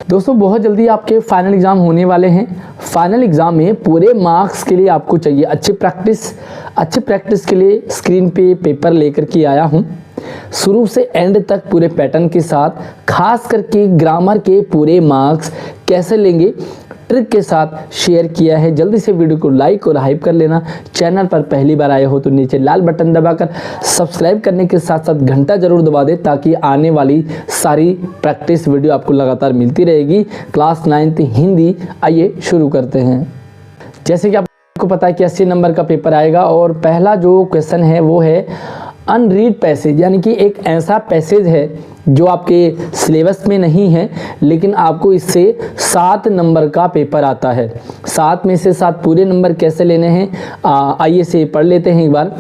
दोस्तों बहुत जल्दी आपके फाइनल एग्ज़ाम होने वाले हैं। फाइनल एग्ज़ाम में पूरे मार्क्स के लिए आपको चाहिए अच्छी प्रैक्टिस के लिए स्क्रीन पे पेपर लेकर के आया हूँ। शुरू से एंड तक पूरे पैटर्न के साथ, खास करके ग्रामर के पूरे मार्क्स कैसे लेंगे ट्रिक के साथ शेयर किया है। जल्दी से वीडियो को लाइक और हाइप कर लेना। चैनल पर पहली बार आए हो तो नीचे लाल बटन दबाकर सब्सक्राइब करने के साथ साथ घंटा जरूर दबा दे, ताकि आने वाली सारी प्रैक्टिस वीडियो आपको लगातार मिलती रहेगी। क्लास 9th हिंदी, आइए शुरू करते हैं। जैसे कि आपको पता है कि 80 नंबर का पेपर आएगा और पहला जो क्वेश्चन है वो है अनरीड पैसेज, यानी कि एक ऐसा पैसेज है जो आपके सिलेबस में नहीं है, लेकिन आपको इससे 7 नंबर का पेपर आता है। 7 में से 7 पूरे नंबर कैसे लेने हैं, आइए से पढ़ लेते हैं एक बार।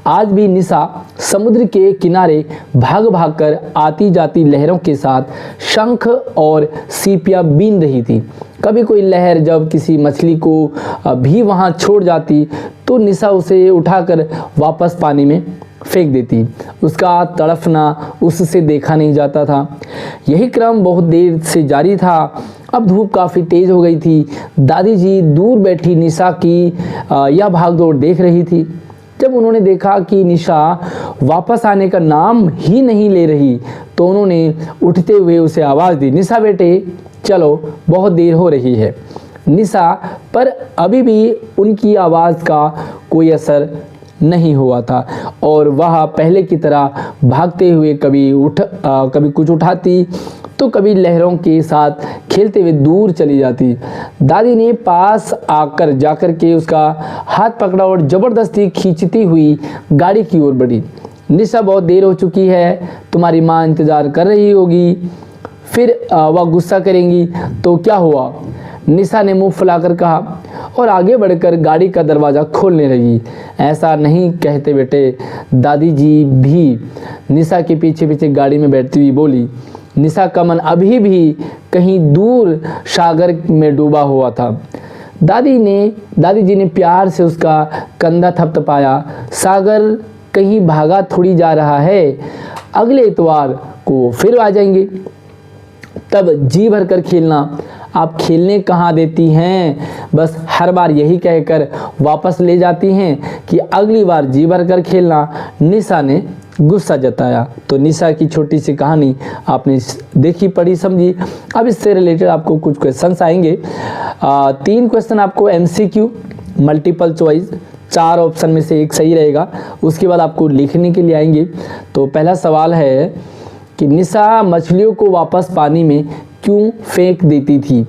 आज भी निशा समुद्र के किनारे भाग भाग कर आती जाती लहरों के साथ शंख और सीपियां बीन रही थी। कभी कोई लहर जब किसी मछली को भी वहां छोड़ जाती तो निशा उसे उठाकर वापस पानी में फेंक देती। उसका तड़फना उससे देखा नहीं जाता था। यही क्रम बहुत देर से जारी था। अब धूप काफ़ी तेज हो गई थी। दादी जी दूर बैठी निशा की यह भागदौड़ देख रही थी। जब उन्होंने देखा कि निशा वापस आने का नाम ही नहीं ले रही तो उन्होंने उठते हुए उसे आवाज़ दी, निशा बेटे चलो, बहुत देर हो रही है। निशा पर अभी भी उनकी आवाज़ का कोई असर नहीं हुआ था और वह पहले की तरह भागते हुए कभी कुछ उठाती तो कभी लहरों के साथ खेलते हुए दूर चली जाती। दादी ने पास आकर जाकर के उसका हाथ पकड़ा और ज़बरदस्ती खींचती हुई गाड़ी की ओर बढ़ी। निशा, बहुत देर हो चुकी है, तुम्हारी माँ इंतज़ार कर रही होगी। फिर वह गुस्सा करेंगी तो क्या हुआ, निशा ने मुंह फुलाकर कहा और आगे बढ़कर गाड़ी का दरवाज़ा खोलने लगी। ऐसा नहीं कहते बेटे, दादी जी भी निशा के पीछे पीछे गाड़ी में बैठती हुई बोली। निशा का मन अभी भी कहीं दूर सागर में डूबा हुआ था। दादी जी ने प्यार से उसका कंधा थपथपाया। सागर कहीं भागा थोड़ी जा रहा है, अगले इतवार को फिर आ जाएंगे, तब जी भर कर खेलना। आप खेलने कहाँ देती हैं, बस हर बार यही कहकर वापस ले जाती हैं कि अगली बार जी भर कर खेलना। निशा ने गुस्सा जताया। तो निशा की छोटी सी कहानी आपने देखी, पढ़ी, समझी। अब इससे रिलेटेड आपको कुछ क्वेश्चंस आएंगे। 3 क्वेश्चन आपको MCQ मल्टीपल चॉइस, 4 ऑप्शन में से एक सही रहेगा। उसके बाद आपको लिखने के लिए आएंगे। तो पहला सवाल है कि निशा मछलियों को वापस पानी में क्यों फेंक देती थी।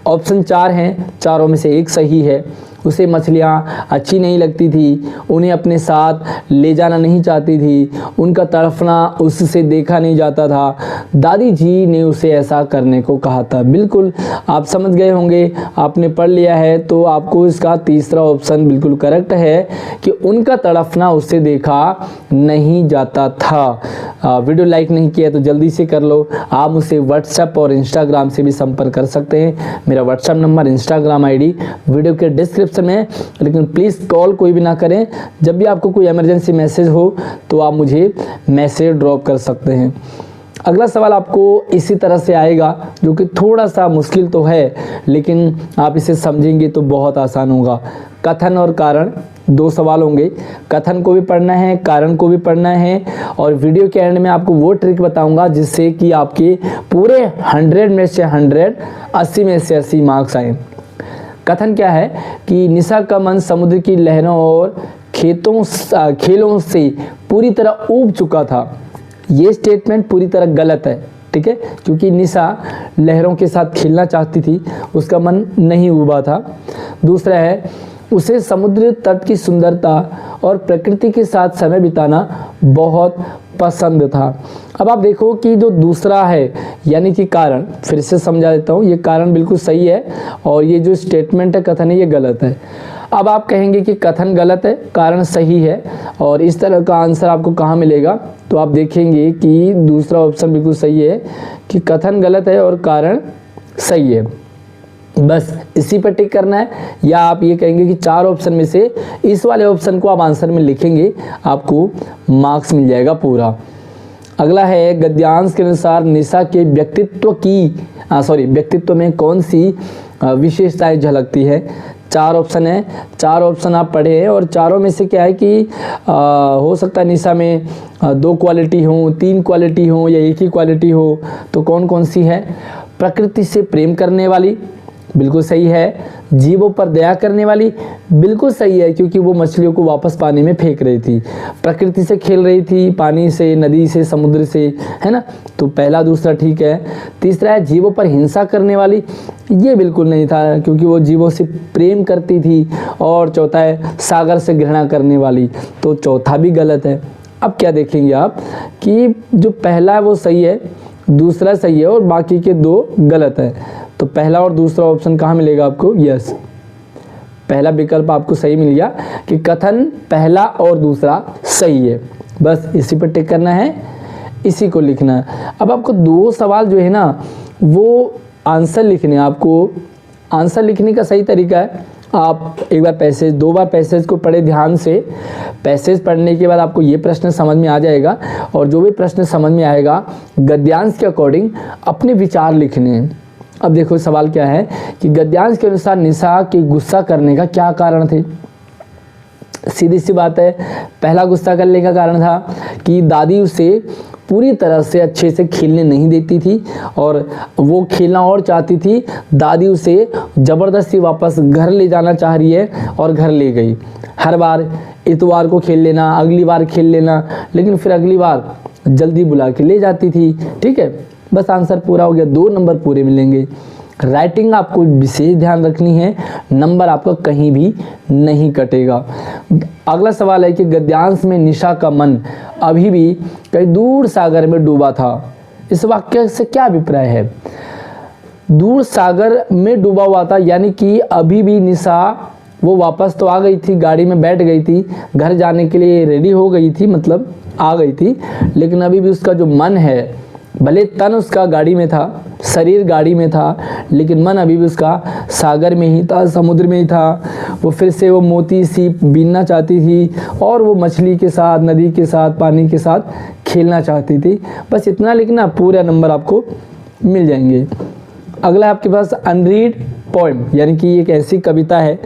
ऑप्शन 4 हैं, चारों में से एक सही है। उसे मछलियाँ अच्छी नहीं लगती थी, उन्हें अपने साथ ले जाना नहीं चाहती थी, उनका तड़फना उससे देखा नहीं जाता था, दादी जी ने उसे ऐसा करने को कहा था। बिल्कुल आप समझ गए होंगे, आपने पढ़ लिया है तो आपको इसका तीसरा ऑप्शन बिल्कुल करेक्ट है कि उनका तड़फना उससे देखा नहीं जाता था। वीडियो लाइक नहीं किया तो जल्दी से कर लो। आप मुझसे व्हाट्सएप और इंस्टाग्राम से भी संपर्क कर सकते हैं। मेरा WhatsApp number, Instagram ID video के डिस्क्रिप्शन में, लेकिन प्लीज़ कॉल कोई भी ना करें। जब भी आपको कोई इमरजेंसी मैसेज हो तो आप मुझे मैसेज ड्रॉप कर सकते हैं। अगला सवाल आपको इसी तरह से आएगा, जो कि थोड़ा सा मुश्किल तो है, लेकिन आप इसे समझेंगे तो बहुत आसान होगा। कथन और कारण, 2 सवाल होंगे। कथन को भी पढ़ना है, कारण को भी पढ़ना है, और वीडियो के एंड में आपको वो ट्रिक बताऊंगा जिससे कि आपके पूरे 100 में से 100, 80 में से 80 मार्क्स आए। कथन क्या है कि निशा का मन समुद्र की लहरों और खेलों से पूरी तरह ऊब चुका था। ये स्टेटमेंट पूरी तरह गलत है, ठीक है, क्योंकि निशा लहरों के साथ खेलना चाहती थी, उसका मन नहीं उबा था। दूसरा है, उसे समुद्र तट की सुंदरता और प्रकृति के साथ समय बिताना बहुत पसंद था। अब आप देखो कि जो दूसरा है यानी कि कारण, फिर से समझा देता हूँ, ये कारण बिल्कुल सही है और ये जो स्टेटमेंट है, कथन है, ये गलत है। अब आप कहेंगे कि कथन गलत है, कारण सही है, और इस तरह का आंसर आपको कहाँ मिलेगा, तो आप देखेंगे कि दूसरा ऑप्शन बिल्कुल सही है कि कथन गलत है और कारण सही है। बस इसी पर टिक करना है, या आप ये कहेंगे कि 4 ऑप्शन में से इस वाले ऑप्शन को आप आंसर में लिखेंगे, आपको मार्क्स मिल जाएगा पूरा। अगला है गद्यांश के अनुसार निशा के व्यक्तित्व में कौन सी विशेषताएं झलकती है। 4 ऑप्शन है, 4 ऑप्शन आप पढ़े हैं और चारों में से क्या है कि हो सकता है निशा में 2 क्वालिटी हो, 3 क्वालिटी हो या एक ही क्वालिटी हो, तो कौन कौन सी है। प्रकृति से प्रेम करने वाली, बिल्कुल सही है। जीवों पर दया करने वाली, बिल्कुल सही है, क्योंकि वो मछलियों को वापस पानी में फेंक रही थी, प्रकृति से खेल रही थी, पानी से, नदी से, समुद्र से, है ना, तो पहला दूसरा ठीक है। तीसरा है जीवों पर हिंसा करने वाली, ये बिल्कुल नहीं था, क्योंकि वो जीवों से प्रेम करती थी। और चौथा है सागर से घृणा करने वाली, तो चौथा भी गलत है। अब क्या देखेंगे आप कि जो पहला है वो सही है, दूसरा सही है और बाकी के 2 गलत है। तो पहला और दूसरा ऑप्शन कहाँ मिलेगा आपको। यस, पहला विकल्प आपको सही मिल गया कि कथन पहला और दूसरा सही है। बस इसी पर टिक करना है, इसी को लिखना है। अब आपको 2 सवाल जो है ना वो आंसर लिखने हैं। आपको आंसर लिखने का सही तरीका है, आप एक बार पैसेज 2 बार पैसेज को पढ़े ध्यान से। पैसेज पढ़ने के बाद आपको ये प्रश्न समझ में आ जाएगा और जो भी प्रश्न समझ में आएगा गद्यांश के अकॉर्डिंग अपने विचार लिखने हैं। अब देखो सवाल क्या है कि गद्यांश के अनुसार निशा के गुस्सा करने का क्या कारण थे। सीधी सी बात है, पहला गुस्सा करने का कारण था कि दादी उसे पूरी तरह से अच्छे से खेलने नहीं देती थी और वो खेलना और चाहती थी। दादी उसे ज़बरदस्ती वापस घर ले जाना चाह रही है और घर ले गई। हर बार इतवार को खेल लेना, अगली बार खेल लेना, लेकिन फिर अगली बार जल्दी बुला के ले जाती थी। ठीक है, बस आंसर पूरा हो गया, 2 नंबर पूरे मिलेंगे। राइटिंग आपको विशेष ध्यान रखनी है, नंबर आपका कहीं भी नहीं कटेगा। अगला सवाल है कि गद्यांश में निशा का मन अभी भी कहीं दूर सागर में डूबा था। इस वाक्य से क्या अभिप्राय है। दूर सागर में डूबा हुआ था यानी कि अभी भी निशा वो वापस तो आ गई थी, गाड़ी में बैठ गई थी, घर जाने के लिए रेडी हो गई थी, मतलब आ गई थी, लेकिन अभी भी उसका जो मन है, भले तन उसका गाड़ी में था, शरीर गाड़ी में था, लेकिन मन अभी भी उसका सागर में ही था, समुद्र में ही था। वो फिर से वो मोती सीप बीनना चाहती थी और वो मछली के साथ, नदी के साथ, पानी के साथ खेलना चाहती थी। बस इतना लिखना, पूरा नंबर आपको मिल जाएंगे। अगला आपके पास अनरीड पोएम, यानी कि एक ऐसी कविता है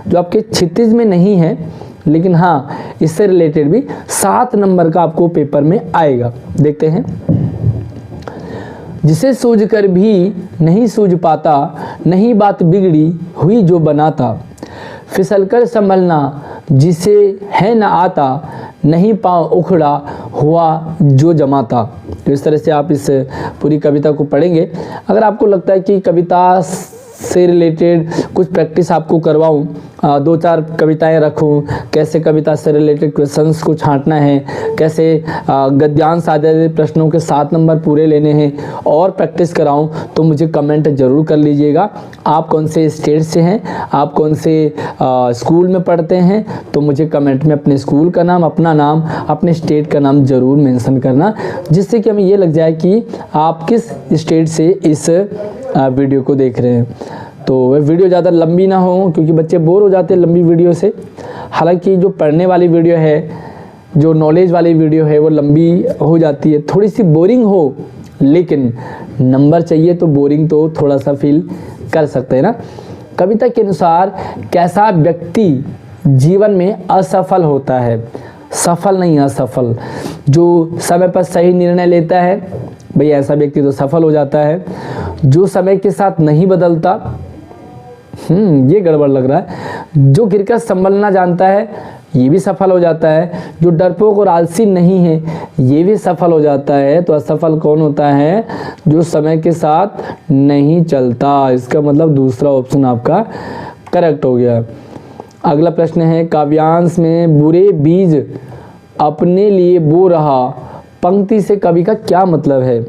जो आपके क्षितिज में नहीं है, लेकिन हाँ इससे रिलेटेड भी 7 नंबर का आपको पेपर में आएगा। देखते हैं। जिसे सूझकर भी नहीं सूझ पाता, नहीं बात बिगड़ी हुई जो बनाता, फिसलकर संभलना जिसे है न आता, नहीं पाँव उखड़ा हुआ जो जमाता। तो इस तरह से आप इस पूरी कविता को पढ़ेंगे। अगर आपको लगता है कि कविता से रिलेटेड कुछ प्रैक्टिस आपको करवाऊँ, 2-4 कविताएं रखूं, कैसे कविता से रिलेटेड क्वेश्चंस को छांटना है, कैसे गद्यांश आधारित प्रश्नों के 7 नंबर पूरे लेने हैं और प्रैक्टिस कराऊं, तो मुझे कमेंट जरूर कर लीजिएगा। आप कौन से स्टेट से हैं, आप कौन से स्कूल में पढ़ते हैं, तो मुझे कमेंट में अपने स्कूल का नाम, अपना नाम, अपने स्टेट का नाम ज़रूर मेंशन करना, जिससे कि हमें ये लग जाए कि आप किस स्टेट से इस वीडियो को देख रहे हैं। तो वह वीडियो ज़्यादा लंबी ना हो, क्योंकि बच्चे बोर हो जाते हैं लंबी वीडियो से। हालांकि जो पढ़ने वाली वीडियो है, जो नॉलेज वाली वीडियो है, वो लंबी हो जाती है, थोड़ी सी बोरिंग हो, लेकिन नंबर चाहिए तो बोरिंग तो थोड़ा सा फील कर सकते हैं ना। कविता के अनुसार कैसा व्यक्ति जीवन में असफल होता है। सफल नहीं, असफल। जो समय पर सही निर्णय लेता है, भाई ऐसा व्यक्ति तो सफल हो जाता है। जो समय के साथ नहीं बदलता, ये गड़बड़ लग रहा है। जो गिरकर संभलना जानता है, ये भी सफल हो जाता है। जो डरपोक और आलसी नहीं है, ये भी सफल हो जाता है। तो असफल कौन होता है? जो समय के साथ नहीं चलता। इसका मतलब दूसरा ऑप्शन आपका करेक्ट हो गया। अगला प्रश्न है, काव्यांश में बुरे बीज अपने लिए बो रहा, पंक्ति से कवि का क्या मतलब है?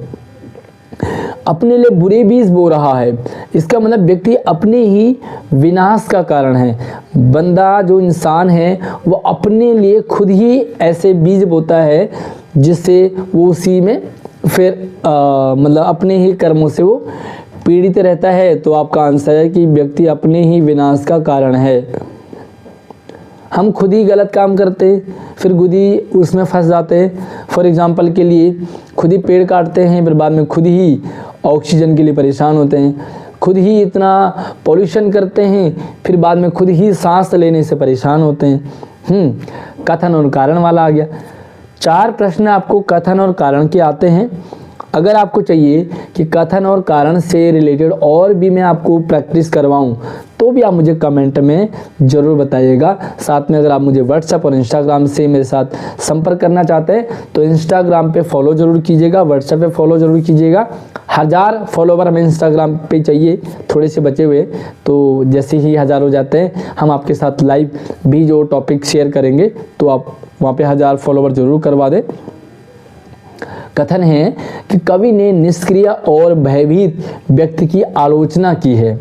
अपने लिए बुरे बीज बो रहा है, इसका मतलब व्यक्ति अपने ही विनाश का कारण है। बंदा, जो इंसान है, वो अपने लिए खुद ही ऐसे बीज बोता है जिससे वो उसी में फिर मतलब अपने ही कर्मों से वो पीड़ित रहता है। तो आपका आंसर है कि व्यक्ति अपने ही विनाश का कारण है। हम खुद ही गलत काम करते हैं, फिर खुद ही उसमें फंस जाते हैं। फॉर एग्जांपल के लिए खुद ही पेड़ काटते हैं, फिर बाद में खुद ही ऑक्सीजन के लिए परेशान होते हैं, खुद ही इतना पॉल्यूशन करते हैं, फिर बाद में खुद ही सांस लेने से परेशान होते हैं। कथन और कारण वाला आ गया। 4 प्रश्न आपको कथन और कारण के आते हैं। अगर आपको चाहिए कि कथन और कारण से रिलेटेड और भी मैं आपको प्रैक्टिस करवाऊं तो भी आप मुझे कमेंट में ज़रूर बताइएगा। साथ में अगर आप मुझे व्हाट्सएप और इंस्टाग्राम से मेरे साथ संपर्क करना चाहते हैं तो इंस्टाग्राम पे फॉलो ज़रूर कीजिएगा, व्हाट्सएप पे फॉलो ज़रूर कीजिएगा। 1000 फॉलोवर हमें इंस्टाग्राम पे चाहिए, थोड़े से बचे हुए, तो जैसे ही 1000 हो जाते हैं हम आपके साथ लाइव भी जो टॉपिक शेयर करेंगे तो आप वहाँ पे 1000 फॉलोवर ज़रूर करवा दें। कथन है कि कवि ने निष्क्रिय और भयभीत व्यक्ति की आलोचना की है।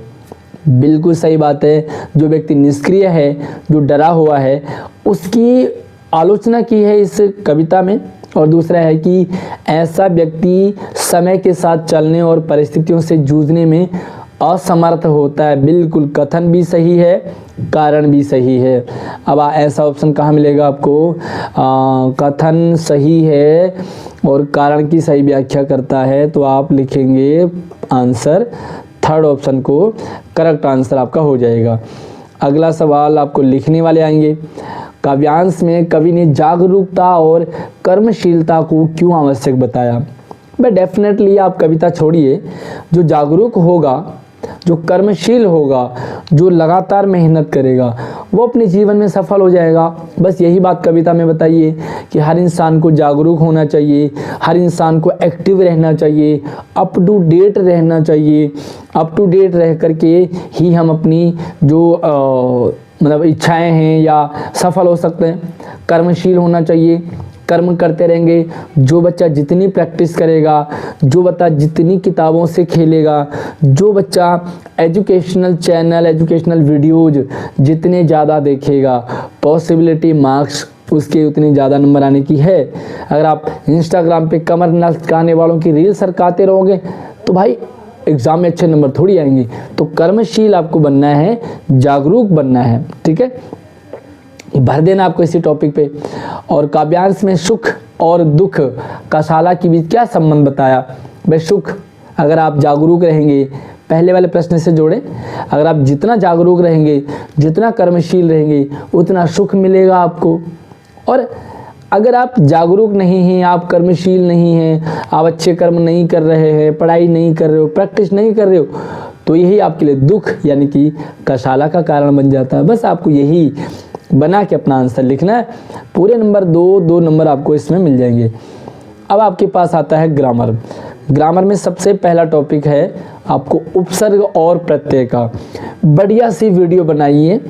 बिल्कुल सही बात है। जो व्यक्ति निष्क्रिय है, जो डरा हुआ है, उसकी आलोचना की है इस कविता में। और दूसरा है कि ऐसा व्यक्ति समय के साथ चलने और परिस्थितियों से जूझने में असमर्थ होता है। बिल्कुल, कथन भी सही है, कारण भी सही है। अब ऐसा ऑप्शन कहाँ मिलेगा आपको? कथन सही है और कारण की सही व्याख्या करता है, तो आप लिखेंगे आंसर 3rd ऑप्शन को करेक्ट आंसर आपका हो जाएगा। अगला सवाल आपको लिखने वाले आएंगे। काव्यांश में कवि ने जागरूकता और कर्मशीलता को क्यों आवश्यक बताया? भाई डेफिनेटली आप कविता छोड़िए, जो जागरूक होगा, जो कर्मशील होगा, जो लगातार मेहनत करेगा, वो अपने जीवन में सफल हो जाएगा। बस यही बात कविता में बताइए कि हर इंसान को जागरूक होना चाहिए, हर इंसान को एक्टिव रहना चाहिए, अप टू डेट रहना चाहिए। अप टू डेट रह करके ही हम अपनी जो मतलब इच्छाएं हैं या सफल हो सकते हैं। कर्मशील होना चाहिए, कर्म करते रहेंगे। जो बच्चा जितनी प्रैक्टिस करेगा, जो बच्चा जितनी किताबों से खेलेगा, जो बच्चा एजुकेशनल चैनल, एजुकेशनल वीडियोज जितने ज़्यादा देखेगा, पॉसिबिलिटी मार्क्स उसके उतने ज़्यादा नंबर आने की है। अगर आप इंस्टाग्राम पे कमर लचकाने वालों की रील सरकाते रहोगे तो भाई एग्ज़ाम में अच्छे नंबर थोड़ी आएंगे। तो कर्मशील आपको बनना है, जागरूक बनना है, ठीक है। भर देना आपको इसी टॉपिक पे। और काव्यांश में सुख और दुख कसाला के बीच क्या संबंध बताया? भाई सुख, अगर आप जागरूक रहेंगे, पहले वाले प्रश्न से जोड़ें, अगर आप जितना जागरूक रहेंगे, जितना कर्मशील रहेंगे, उतना सुख मिलेगा आपको। और अगर आप जागरूक नहीं हैं, आप कर्मशील नहीं हैं, आप अच्छे कर्म नहीं कर रहे हैं, पढ़ाई नहीं कर रहे हो, प्रैक्टिस नहीं कर रहे हो, तो यही आपके लिए दुख यानी कि कसाला का कारण बन जाता है। बस आपको यही बना के अपना आंसर लिखना है। पूरे नंबर 2 नंबर आपको इसमें मिल जाएंगे। अब आपके पास आता है ग्रामर। ग्रामर में सबसे पहला टॉपिक है आपको उपसर्ग और प्रत्यय का। बढ़िया सी वीडियो बनाइए,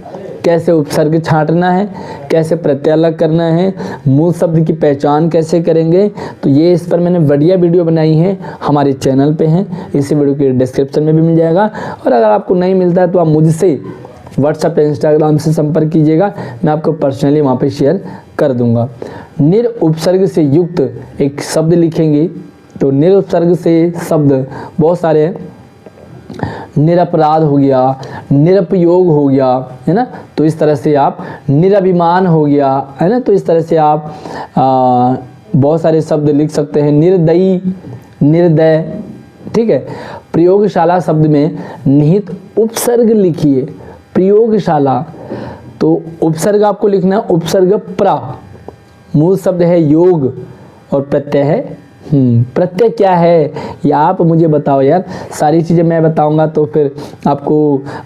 कैसे उपसर्ग छांटना है, कैसे प्रत्यय अलग करना है, मूल शब्द की पहचान कैसे करेंगे, तो ये इस पर मैंने बढ़िया वीडियो बनाई है, हमारे चैनल पे हैं। इसी वीडियो के डिस्क्रिप्शन में भी मिल जाएगा। और अगर आपको नहीं मिलता है तो आप मुझसे व्हाट्सएप या इंस्टाग्राम से संपर्क कीजिएगा, मैं आपको पर्सनली वहाँ पे शेयर कर दूंगा। निर उपसर्ग से युक्त एक शब्द लिखेंगे, तो निर उपसर्ग से शब्द बहुत सारे हैं। निरपराध हो गया, निरपयोग हो गया, है ना, तो इस तरह से आप निरभिमान हो गया, है ना, तो इस तरह से आप बहुत सारे शब्द लिख सकते हैं। निर्दयी, निर्दय, ठीक है। प्रयोगशाला शब्द में निहित उपसर्ग लिखिए। प्रयोगशाला, तो उपसर्ग आपको लिखना है उपसर्ग प्रा, मूल शब्द है योग और प्रत्यय है प्रत्यय क्या है ये आप मुझे बताओ यार। सारी चीज़ें मैं बताऊंगा तो फिर आपको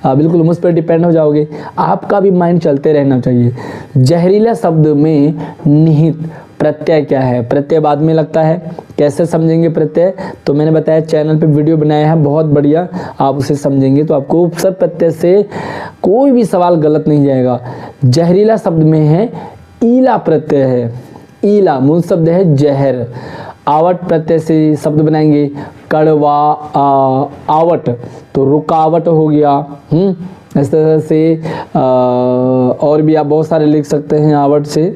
बिल्कुल मुझ पर डिपेंड हो जाओगे। आपका भी माइंड चलते रहना चाहिए। जहरीला शब्द में निहित प्रत्यय क्या है? प्रत्यय बाद में लगता है, कैसे समझेंगे प्रत्यय? तो मैंने बताया चैनल पे वीडियो बनाया है बहुत बढ़िया, आप उसे समझेंगे तो आपको उपसर्ग प्रत्यय से कोई भी सवाल गलत नहीं जाएगा। जहरीला शब्द में है ईला प्रत्यय है, ईला मूल शब्द है जहर। आवट प्रत्यय से शब्द बनाएंगे कड़वा आवट, तो रुकावट हो गया। इस तरह से और भी आप बहुत सारे लिख सकते हैं आवट से।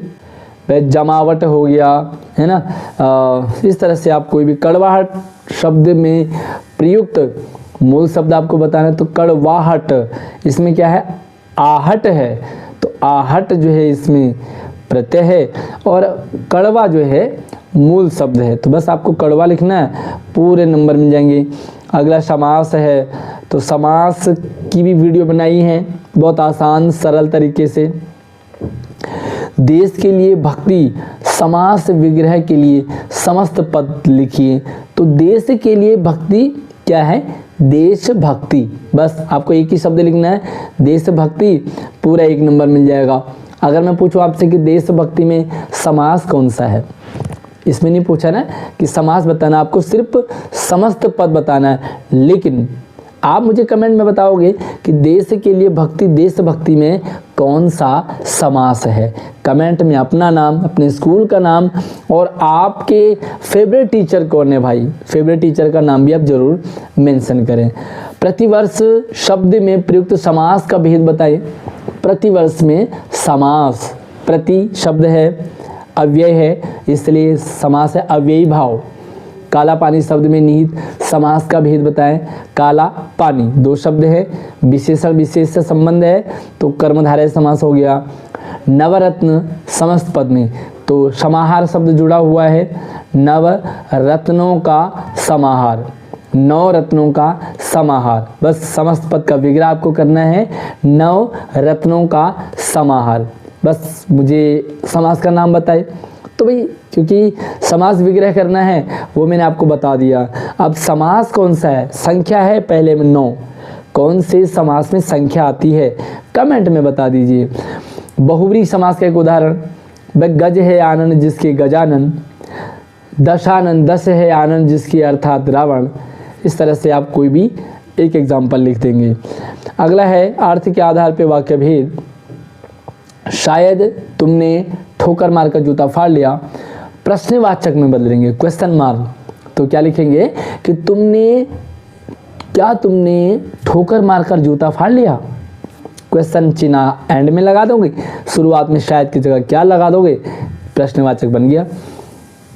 जमावट हो गया, है ना। इस तरह से आप कोई भी कड़वाहट शब्द में प्रयुक्त मूल शब्द आपको बताना है तो कड़वाहट, इसमें क्या है आहट है, तो आहट जो है इसमें प्रत्यय है और कड़वा जो है मूल शब्द है। तो बस आपको कड़वा लिखना है, पूरे नंबर मिल जाएंगे। अगला समास है, तो समास की भी वीडियो बनाई है बहुत आसान सरल तरीके से। देश के लिए भक्ति, समास विग्रह के लिए समस्त पद लिखिए। तो देश के लिए भक्ति क्या है? देशभक्ति। बस आपको एक ही शब्द लिखना है, देशभक्ति, पूरा 1 नंबर मिल जाएगा। अगर मैं पूछूं आपसे कि देशभक्ति में समास कौन सा है, इसमें नहीं पूछा ना कि समास बताना, आपको सिर्फ समस्त पद बताना है। लेकिन आप मुझे कमेंट में बताओगे कि देश के लिए भक्ति, देशभक्ति में कौन सा समास है। कमेंट में अपना नाम, अपने स्कूल का नाम और आपके फेवरेट टीचर कौन है भाई, फेवरेट टीचर का नाम भी आप जरूर मेंशन करें। प्रतिवर्ष शब्द में प्रयुक्त समास का भेद बताइए। प्रतिवर्ष में समास, प्रति शब्द है, अव्यय है, इसलिए समास है अव्ययी भाव। काला पानी शब्द में निहित समास का भेद बताएं। काला पानी 2 शब्द है, विशेषण विशेष से संबंध है, तो कर्मधारय समास हो गया। नवरत्न समस्त पद में, तो समाहार शब्द जुड़ा हुआ है, नव रत्नों का समाहार, 9 रत्नों का समाहार। बस समस्त पद का विग्रह आपको करना है, 9 रत्नों का समाहार। बस मुझे समास का नाम बताए। तो भाई क्योंकि समास विग्रह करना है वो मैंने आपको बता दिया। अब समास कौन सा है? संख्या है पहले में 9, कौन से समास में संख्या आती है कमेंट में बता दीजिए। बहुव्रीहि समास का एक उदाहरण, गज है आनंद जिसके गजानन, दशानन, दश है आनंद जिसकी अर्थात रावण। इस तरह से आप कोई भी एक एग्जाम्पल लिख देंगे। अगला है अर्थ के आधार पर वाक्य भेद। शायद तुमने ठोकर मार कर जूता फाड़ लिया, प्रश्नवाचक में बदलेंगे, क्वेश्चन मार्क। तो क्या लिखेंगे कि तुमने ठोकर मारकर जूता फाड़ लिया, क्वेश्चन चिन्ह एंड में लगा दोगे, शुरुआत में शायद की जगह क्या लगा दोगे, प्रश्नवाचक बन गया।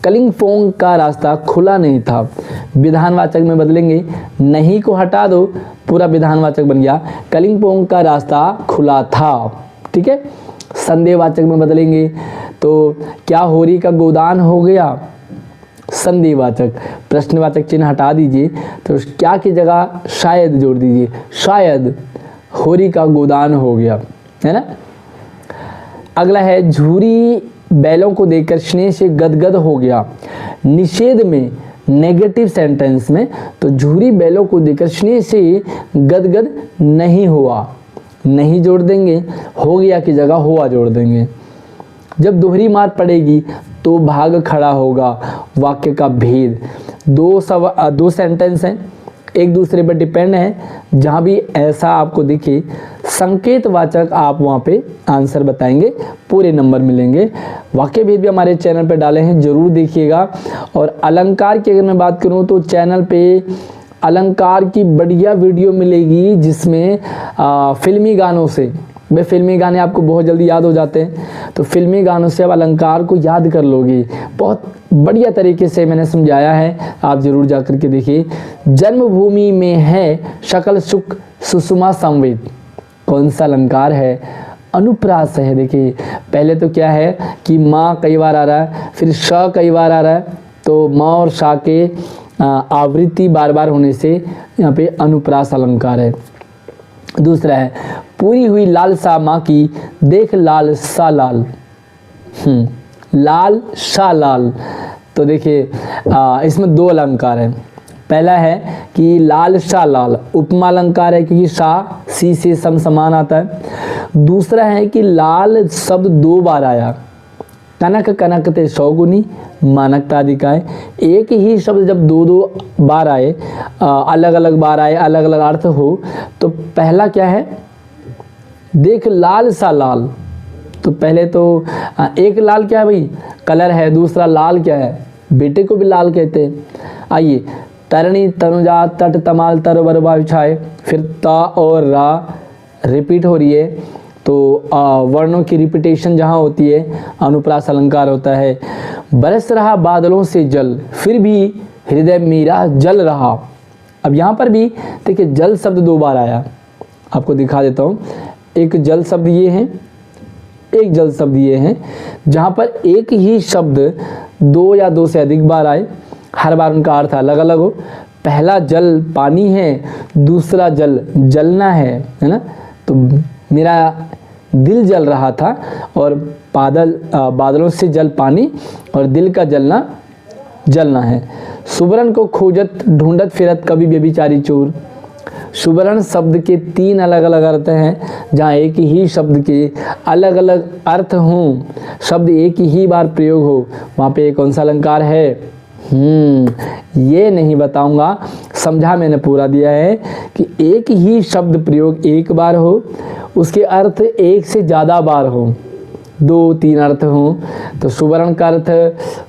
कलिंपोंग का रास्ता खुला नहीं था, विधानवाचक में बदलेंगे, नहीं को हटा दो, पूरा विधानवाचक बन गया, कलिंपोंग का रास्ता खुला था। ठीक है, संदेहवाचक में बदलेंगे, तो क्या होरी का गोदान हो गया, संदेहवाचक। प्रश्नवाचक चिन्ह हटा दीजिए, तो क्या की जगह शायद जोड़ दीजिए, शायद होरी का गोदान हो गया, है ना। अगला है झूरी बैलों को देखकर स्नेह से गदगद हो गया। निषेध में नेगेटिव सेंटेंस में, तो झूरी बैलों को देखकर स्नेह से गदगद नहीं हुआ, नहीं जोड़ देंगे, हो गया की जगह हुआ जोड़ देंगे। जब दोहरी मार पड़ेगी तो भाग खड़ा होगा, वाक्य का भेद। 2 सेंटेंस हैं, एक दूसरे पर डिपेंड है, जहाँ भी ऐसा आपको दिखे संकेतवाचक आप वहाँ पे आंसर बताएंगे, पूरे नंबर मिलेंगे। वाक्य भेद भी हमारे चैनल पे डाले हैं, जरूर देखिएगा। और अलंकार की अगर मैं बात करूँ तो चैनल पे अलंकार की बढ़िया वीडियो मिलेगी, जिसमें फिल्मी गानों से, वे फिल्मी गाने आपको बहुत जल्दी याद हो जाते हैं, तो फिल्मी गानों से आप अलंकार को याद कर लोगे। बहुत बढ़िया तरीके से मैंने समझाया है, आप जरूर जा कर के देखिए। जन्मभूमि में है सकल सुख सुषमा संवेद, कौन सा अलंकार है? अनुप्रास है। देखिए पहले तो क्या है कि माँ कई बार आ रहा है, फिर श कई बार आ रहा है, तो माँ और शा के आवृत्ति बार बार होने से यहाँ पे अनुप्रास अलंकार है। दूसरा है पूरी हुई लालसा माँ की, देख लाल सा लाल, लाल सा लाल। तो देखिए इसमें 2 अलंकार हैं। पहला है कि लाल सा लाल उपमा अलंकार है, क्योंकि सा सी से सम समान आता है। दूसरा है कि लाल शब्द 2 बार आया, कनक कनकते सौगुनी, मानकता अधिकाय। एक ही शब्द जब 2 बार आए, अलग अलग बार आए, अलग अलग अर्थ हो, तो पहला क्या है, देख लाल सा लाल। तो पहले तो एक लाल क्या है भाई, कलर है, दूसरा लाल क्या है, बेटे को भी लाल कहते हैं। आइए, तरणी तनुजा तट तमाल तर बरबा बिछाए, फिर ता और रा रिपीट हो रही है, तो वर्णों की रिपीटेशन जहाँ होती है अनुप्रास अलंकार होता है। बरस रहा बादलों से जल, फिर भी हृदय मेरा जल रहा। अब यहाँ पर भी देखिए जल शब्द 2 बार आया, आपको दिखा देता हूँ। एक जल शब्द ये है, एक जल शब्द ये हैं जहाँ पर एक ही शब्द दो या दो से अधिक बार आए, हर बार उनका अर्थ अलग अलग हो। पहला जल पानी है, दूसरा जल जलना है ना। तो मेरा दिल जल रहा था और बादलों से जल पानी और दिल का जलना है। सुबरन को खोजत ढूंढत फिरत कभी व्यभिचारी चोर। सुबरन शब्द के 3 अलग अलग अर्थ हैं, जहाँ एक ही शब्द के अलग अलग अर्थ हों, शब्द एक ही बार प्रयोग हो, वहाँ पे कौन सा अलंकार है? ये नहीं बताऊंगा, समझा मैंने पूरा दिया है कि एक ही शब्द प्रयोग एक बार हो, उसके अर्थ एक से ज़्यादा बार हो, 2-3 अर्थ हों। तो सुवर्ण का अर्थ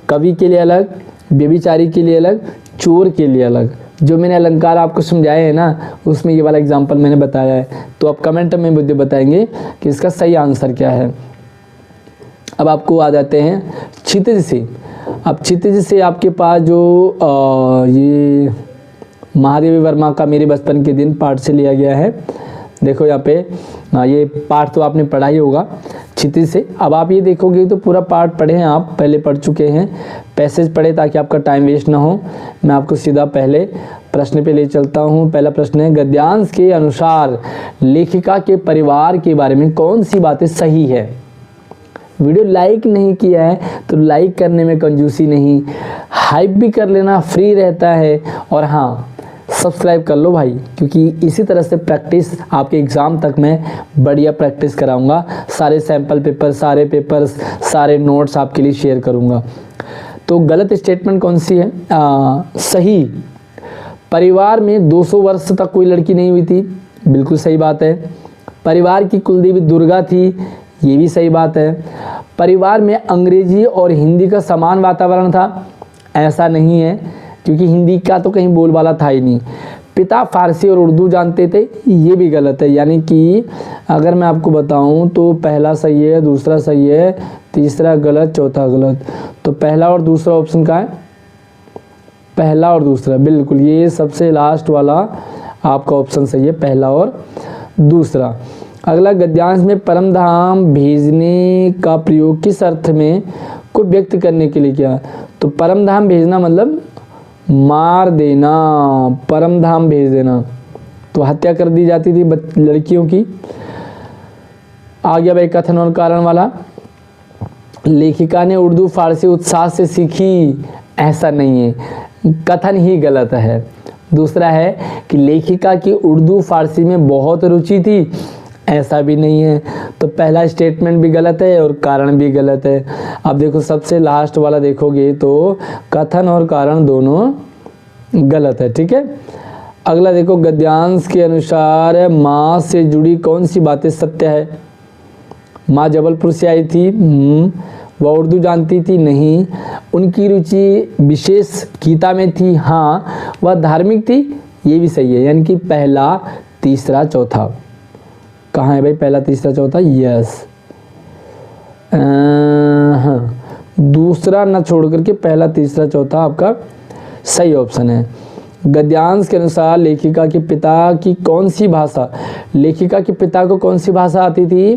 कवि के लिए अलग, व्यभिचारी के लिए अलग, चोर के लिए अलग। जो मैंने अलंकार आपको समझाए हैं ना, उसमें ये वाला एग्जाम्पल मैंने बताया है। तो आप कमेंट में मुझे बताएंगे कि इसका सही आंसर क्या है। अब आपको आ जाते हैं क्षितिज से। अब क्षितिज से आपके पास जो ये महादेवी वर्मा का मेरे बचपन के दिन पाठ से लिया गया है। देखो यहाँ पे ये पाठ तो आपने पढ़ा ही होगा क्षितिज से। अब आप ये देखोगे तो पूरा पाठ पढ़े हैं, आप पहले पढ़ चुके हैं, पैसेज पढ़े ताकि आपका टाइम वेस्ट ना हो। मैं आपको सीधा पहले प्रश्न पे ले चलता हूँ। पहला प्रश्न है, गद्यांश के अनुसार लेखिका के परिवार के बारे में कौन सी बातें सही है? वीडियो लाइक नहीं किया है तो लाइक करने में कंजूसी नहीं, हाइप भी कर लेना, फ्री रहता है। और हाँ, सब्सक्राइब कर लो भाई, क्योंकि इसी तरह से प्रैक्टिस आपके एग्ज़ाम तक मैं बढ़िया प्रैक्टिस कराऊंगा। सारे सैम्पल पेपर, सारे पेपर्स, सारे नोट्स आपके लिए शेयर करूंगा। तो गलत स्टेटमेंट कौन सी है? सही, परिवार में 200 वर्ष तक कोई लड़की नहीं हुई थी, बिल्कुल सही बात है। परिवार की कुलदेवी दुर्गा थी, ये भी सही बात है। परिवार में अंग्रेजी और हिंदी का समान वातावरण था, ऐसा नहीं है, क्योंकि हिंदी का तो कहीं बोलबाला था ही नहीं। पिता फारसी और उर्दू जानते थे, ये भी गलत है। यानी कि अगर मैं आपको बताऊं तो पहला सही है, दूसरा सही है, तीसरा गलत, चौथा गलत। तो पहला और दूसरा ऑप्शन का है, पहला और दूसरा, बिल्कुल ये सबसे लास्ट वाला आपका ऑप्शन सही है, पहला और दूसरा। अगला, गद्यांश में परम धाम भेजने का प्रयोग किस अर्थ में को व्यक्त करने के लिए किया? तो परम धाम भेजना मतलब मार देना, परम धाम भेज देना, तो हत्या कर दी जाती थी लड़कियों की। आ गया भाई कथन और कारण वाला। लेखिका ने उर्दू फारसी उत्साह से सीखी, ऐसा नहीं है, कथन ही गलत है। दूसरा है कि लेखिका की उर्दू फारसी में बहुत रुचि थी, ऐसा भी नहीं है। तो पहला स्टेटमेंट भी गलत है और कारण भी गलत है। अब देखो सबसे लास्ट वाला देखोगे तो कथन और कारण दोनों गलत है, ठीक है। अगला देखो, गद्यांश के अनुसार माँ से जुड़ी कौन सी बातें सत्य है? माँ जबलपुर से आई थी, वह उर्दू जानती थी, नहीं। उनकी रुचि विशेष गीता में थी, हाँ। वह धार्मिक थी, ये भी सही है। यानी कि पहला, तीसरा, चौथा कहाँ है भाई? पहला, तीसरा, चौथा, यस। हाँ, दूसरा न छोड़ करके पहला, तीसरा, चौथा आपका सही ऑप्शन है। गद्यांश के अनुसार लेखिका के पिता की कौन सी भाषा, लेखिका के पिता को कौन सी भाषा आती थी?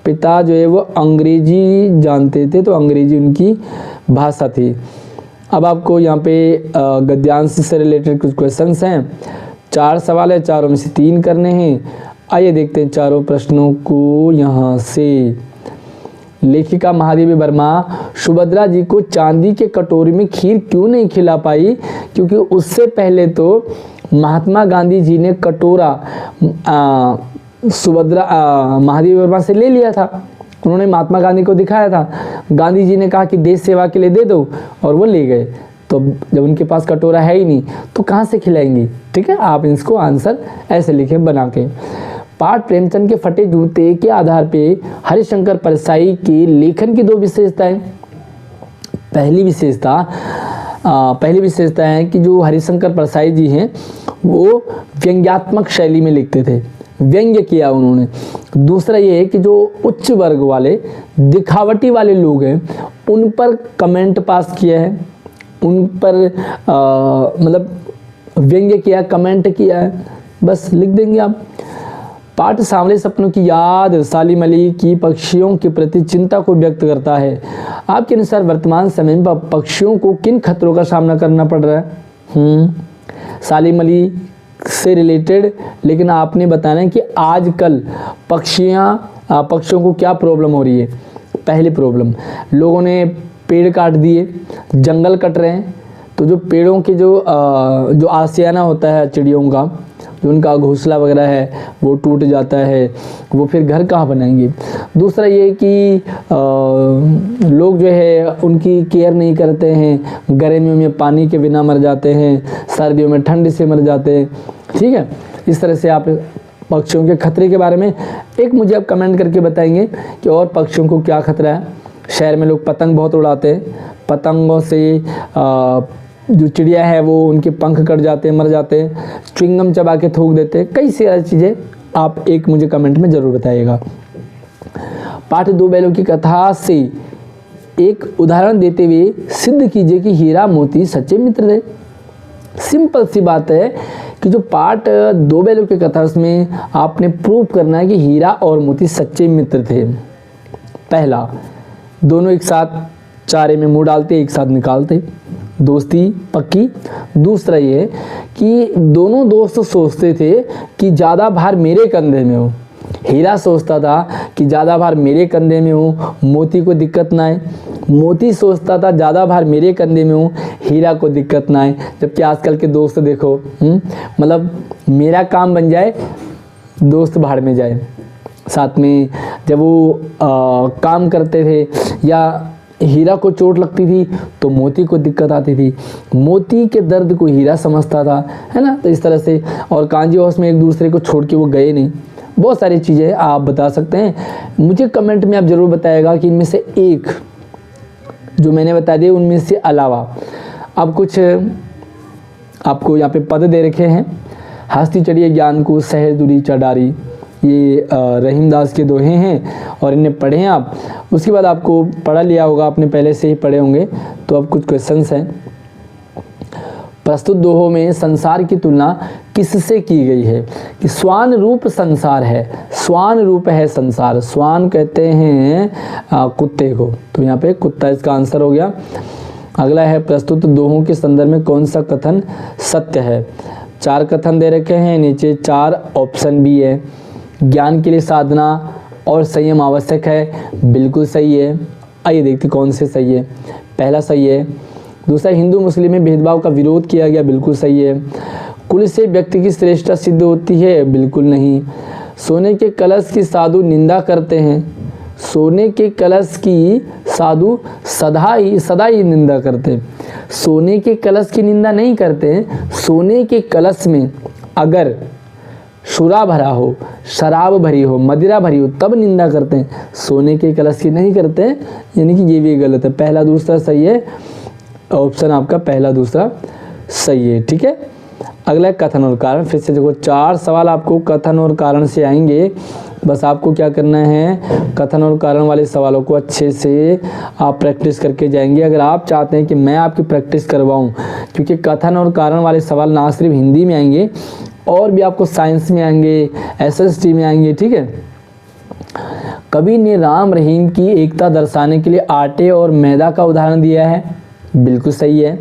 पिता जो है वो अंग्रेजी जानते थे, तो अंग्रेजी उनकी भाषा थी। अब आपको यहाँ पे गद्यांश से रिलेटेड कुछ क्वेश्चंस हैं। 4 सवाल है, चारों में से 3 करने हैं। आइए देखते हैं चारों प्रश्नों को। यहाँ से लेखिका महादेवी वर्मा सुभद्रा जी को चांदी के कटोरी में खीर क्यों नहीं खिला पाई? क्योंकि उससे पहले तो महात्मा गांधी जी ने कटोरा सुभद्रा महादेवी वर्मा से ले लिया था। उन्होंने महात्मा गांधी को दिखाया था, गांधी जी ने कहा कि देश सेवा के लिए दे दो, और वो ले गए। तो जब उनके पास कटोरा है ही नहीं तो कहाँ से खिलाएंगी? ठीक है, आप इसको आंसर ऐसे लिखें बना के। पाठ प्रेमचंद के फटे जूते के आधार पे हरिशंकर परसाई के लेखन की 2 विशेषताएं। पहली विशेषता है कि जो हरिशंकर परसाई जी हैं वो व्यंग्यात्मक शैली में लिखते थे, व्यंग्य किया उन्होंने। दूसरा ये है कि जो उच्च वर्ग वाले दिखावटी वाले लोग हैं उन पर कमेंट पास किया है, उन पर मतलब व्यंग्य किया, कमेंट किया है, बस लिख देंगे आप। पाठ सांवले सपनों की याद सालिम अली की पक्षियों के प्रति चिंता को व्यक्त करता है। आपके अनुसार वर्तमान समय में पक्षियों को किन खतरों का सामना करना पड़ रहा है? सालिम अली से रिलेटेड, लेकिन आपने बताना है कि आजकल पक्षियों को क्या प्रॉब्लम हो रही है। पहली प्रॉब्लम, लोगों ने पेड़ काट दिए, जंगल कट रहे हैं, तो जो पेड़ों के जो आशियाना होता है चिड़ियों का, जो उनका घोंसला वगैरह है वो टूट जाता है, वो फिर घर कहाँ बनाएंगे। दूसरा ये कि लोग जो है उनकी केयर नहीं करते हैं, गर्मियों में पानी के बिना मर जाते हैं, सर्दियों में ठंड से मर जाते हैं। ठीक है, इस तरह से आप पक्षियों के खतरे के बारे में एक मुझे आप कमेंट करके बताएंगे कि और पक्षियों को क्या खतरा है। शहर में लोग पतंग बहुत उड़ाते हैं, पतंगों से जो चिड़िया है वो उनके पंख कट जाते हैं, मर जाते हैं, च्युइंगम चबा के थूक देते हैं, कई सारी चीज़ें आप एक मुझे कमेंट में ज़रूर बताइएगा। पाठ दो बैलों की कथा से एक उदाहरण देते हुए सिद्ध कीजिए कि हीरा मोती सच्चे मित्र थे। सिंपल सी बात है कि जो पाठ दो बैलों की कथा उसमें आपने प्रूव करना है कि हीरा और मोती सच्चे मित्र थे। पहला, दोनों एक साथ चारे में मुंह डालते, एक साथ निकालते, दोस्ती पक्की। दूसरा ये कि दोनों दोस्त सोचते थे कि ज़्यादा भार मेरे कंधे में हो। हीरा सोचता था कि ज़्यादा भार मेरे कंधे में हो, मोती को दिक्कत ना आए। मोती सोचता था ज़्यादा भार मेरे कंधे में हो, हीरा को दिक्कत ना आए। जबकि आजकल के दोस्त देखो, मतलब मेरा काम बन जाए, दोस्त भाड़ में जाए। साथ में जब वो काम करते थे या हीरा को चोट लगती थी तो मोती को दिक्कत आती थी, मोती के दर्द को हीरा समझता था, है ना। तो इस तरह से, और कांजी हाउस में एक दूसरे को छोड़ के वो गए नहीं। बहुत सारी चीज़ें आप बता सकते हैं, मुझे कमेंट में आप ज़रूर बताइएगा कि इनमें से एक जो मैंने बता दिया उनमें से अलावा अब कुछ आपको यहाँ पे पद दे रखे हैं। हस्ती चढ़िए ज्ञान को शहर दूरी चढ़ारी, ये रहीमदास के दोहे हैं और इन्हें पढ़े हैं आप। उसके बाद आपको पढ़ा लिया होगा, आपने पहले से ही पढ़े होंगे। तो अब कुछ क्वेश्चंस हैं। प्रस्तुत दोहों में संसार की तुलना किससे की गई है? कि स्वान रूप संसार है, स्वान रूप है संसार। स्वान कहते हैं कुत्ते को, तो यहाँ पे कुत्ता इसका आंसर हो गया। अगला है, प्रस्तुत दोहों के संदर्भ में कौन सा कथन सत्य है? 4 कथन दे रखे हैं, नीचे 4 ऑप्शन भी है। ज्ञान के लिए साधना और संयम आवश्यक है, बिल्कुल सही है। आइए देखते कौन से सही है। पहला सही है। दूसरा, हिंदू मुस्लिम में भेदभाव का विरोध किया गया, बिल्कुल सही है। कुल से व्यक्ति की श्रेष्ठता सिद्ध होती है, बिल्कुल नहीं। सोने के कलश की साधु निंदा करते हैं, सोने के कलश की साधु सदा ही निंदा करते हैं। सोने के कलश की निंदा नहीं करते हैं, सोने के कलश में अगर शुरा भरा हो, शराब भरी हो, मदिरा भरी हो, तब निंदा करते हैं, सोने के कलश की नहीं करते हैं। यानी कि ये भी गलत है। पहला दूसरा सही है, ऑप्शन आपका पहला दूसरा सही है। ठीक है, अगला है कथन और कारण। फिर से देखो 4 सवाल आपको कथन और कारण से आएंगे। बस आपको क्या करना है, कथन और कारण वाले सवालों को अच्छे से आप प्रैक्टिस करके जाएंगे। अगर आप चाहते हैं कि मैं आपकी प्रैक्टिस करवाऊं, क्योंकि कथन और कारण वाले सवाल ना सिर्फ हिंदी में आएंगे और भी आपको साइंस में आएंगे, SST में आएंगे। ठीक है, कवि ने राम रहीम की एकता दर्शाने के लिए आटे और मैदा का उदाहरण दिया है, बिल्कुल सही है।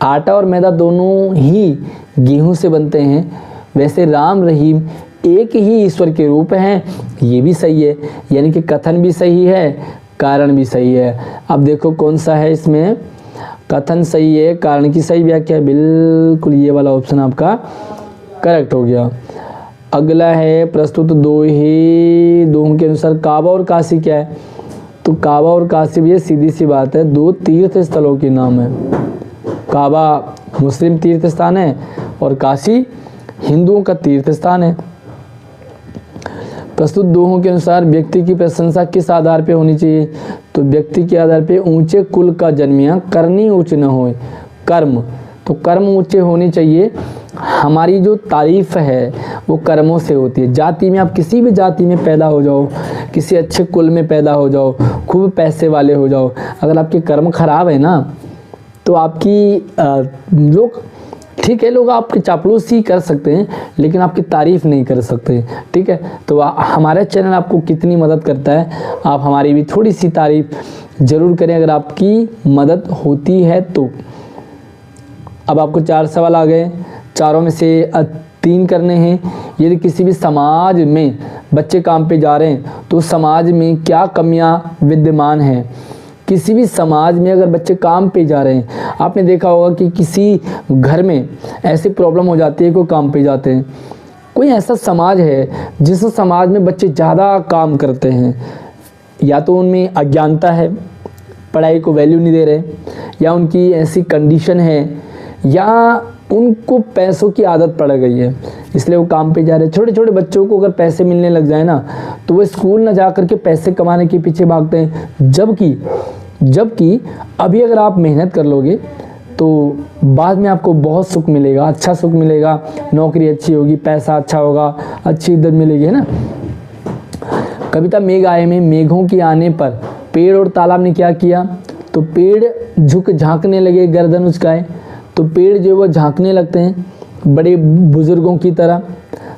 आटा और मैदा दोनों ही गेहूं से बनते हैं। वैसे राम रहीम एक ही ईश्वर के रूप हैं, ये भी सही है। यानी कि कथन भी सही है, कारण भी सही है। अब देखो कौन सा है इसमें, कथन सही है, कारण की सही व्याख्या है, बिल्कुल ये वाला ऑप्शन आपका करेक्ट हो गया। अगला है, प्रस्तुत दोहों के अनुसार काबा और काशी क्या है? तो काबा और काशी भी सीधी सी बात है, 2 तीर्थ स्थलों के नाम है। काबा मुस्लिम तीर्थ स्थान है और काशी हिंदुओं का तीर्थ स्थान है। प्रस्तुत दोहों के अनुसार व्यक्ति की प्रशंसा किस आधार पे होनी चाहिए? तो व्यक्ति के आधार पे ऊंचे कुल का जन्मिया करनी ऊंच न होए, कर्म, तो कर्म ऊंचे होने चाहिए। हमारी जो तारीफ है वो कर्मों से होती है। जाति में आप किसी भी जाति में पैदा हो जाओ, किसी अच्छे कुल में पैदा हो जाओ, खूब पैसे वाले हो जाओ, अगर आपके कर्म खराब है ना तो आपकी लोग ठीक ठीक है, लोग आपकी चापलूसी कर सकते हैं लेकिन आपकी तारीफ़ नहीं कर सकते। ठीक है, तो हमारा चैनल आपको कितनी मदद करता है, आप हमारी भी थोड़ी सी तारीफ़ ज़रूर करें अगर आपकी मदद होती है तो। अब आपको 4 सवाल आ गए, चारों में से 3 करने हैं। यदि किसी भी समाज में बच्चे काम पे जा रहे हैं तो समाज में क्या कमियां विद्यमान हैं। किसी भी समाज में अगर बच्चे काम पे जा रहे हैं, आपने देखा होगा कि किसी घर में ऐसी प्रॉब्लम हो जाती है, कोई काम पे जाते हैं, कोई ऐसा समाज है जिस समाज में बच्चे ज़्यादा काम करते हैं, या तो उनमें अज्ञानता है, पढ़ाई को वैल्यू नहीं दे रहे, या उनकी ऐसी कंडीशन है, या उनको पैसों की आदत पड़ गई है इसलिए वो काम पे जा रहे हैं। छोटे छोटे बच्चों को अगर पैसे मिलने लग जाए ना तो वो स्कूल ना जा कर के पैसे कमाने के पीछे भागते हैं, जबकि अभी अगर आप मेहनत कर लोगे तो बाद में आपको बहुत सुख मिलेगा, अच्छा सुख मिलेगा, नौकरी अच्छी होगी, पैसा अच्छा होगा, अच्छी इज्जत मिलेगी, है ना। कविता मेघ आए में मेघों के आने पर पेड़ और तालाब ने क्या किया, तो पेड़ झुक झांकने लगे, गर्दन उचकाए। तो पेड़ जो वो झांकने लगते हैं बड़े बुजुर्गों की तरह,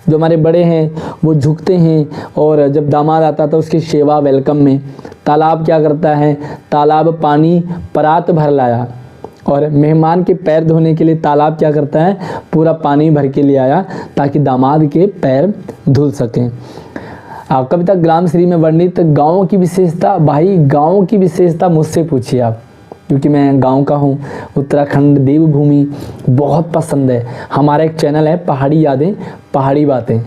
जो हमारे बड़े हैं वो झुकते हैं, और जब दामाद आता था उसकी सेवा वेलकम में। तालाब क्या करता है, तालाब पानी परात भर लाया, और मेहमान के पैर धोने के लिए तालाब क्या करता है, पूरा पानी भर के ले आया ताकि दामाद के पैर धुल सकें। कविता ग्रामश्री में वर्णित गाँव की विशेषता, भाई गाँव की विशेषता मुझसे पूछिए आप, क्योंकि मैं गांव का हूं। उत्तराखंड देवभूमि बहुत पसंद है। हमारा एक चैनल है पहाड़ी यादें पहाड़ी बातें,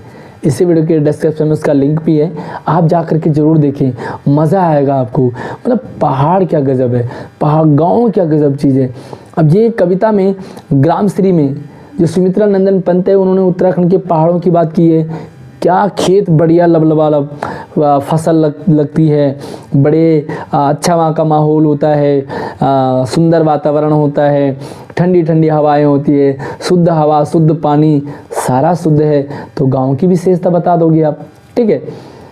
इसी वीडियो के डिस्क्रिप्शन में उसका लिंक भी है, आप जा कर के ज़रूर देखें, मज़ा आएगा आपको। मतलब पहाड़ क्या गज़ब है, पहाड़ गांव क्या गज़ब चीज़ है। अब ये कविता में ग्रामश्री में जो सुमित्रा नंदन पंत है उन्होंने उत्तराखंड के पहाड़ों की बात की है। क्या खेत बढ़िया लबलबालब फसल लगती है, बड़े अच्छा वहाँ का माहौल होता है, सुंदर वातावरण होता है, ठंडी ठंडी हवाएं होती है, शुद्ध हवा, शुद्ध पानी, सारा शुद्ध है। तो गांव की विशेषता बता दोगे आप, ठीक है।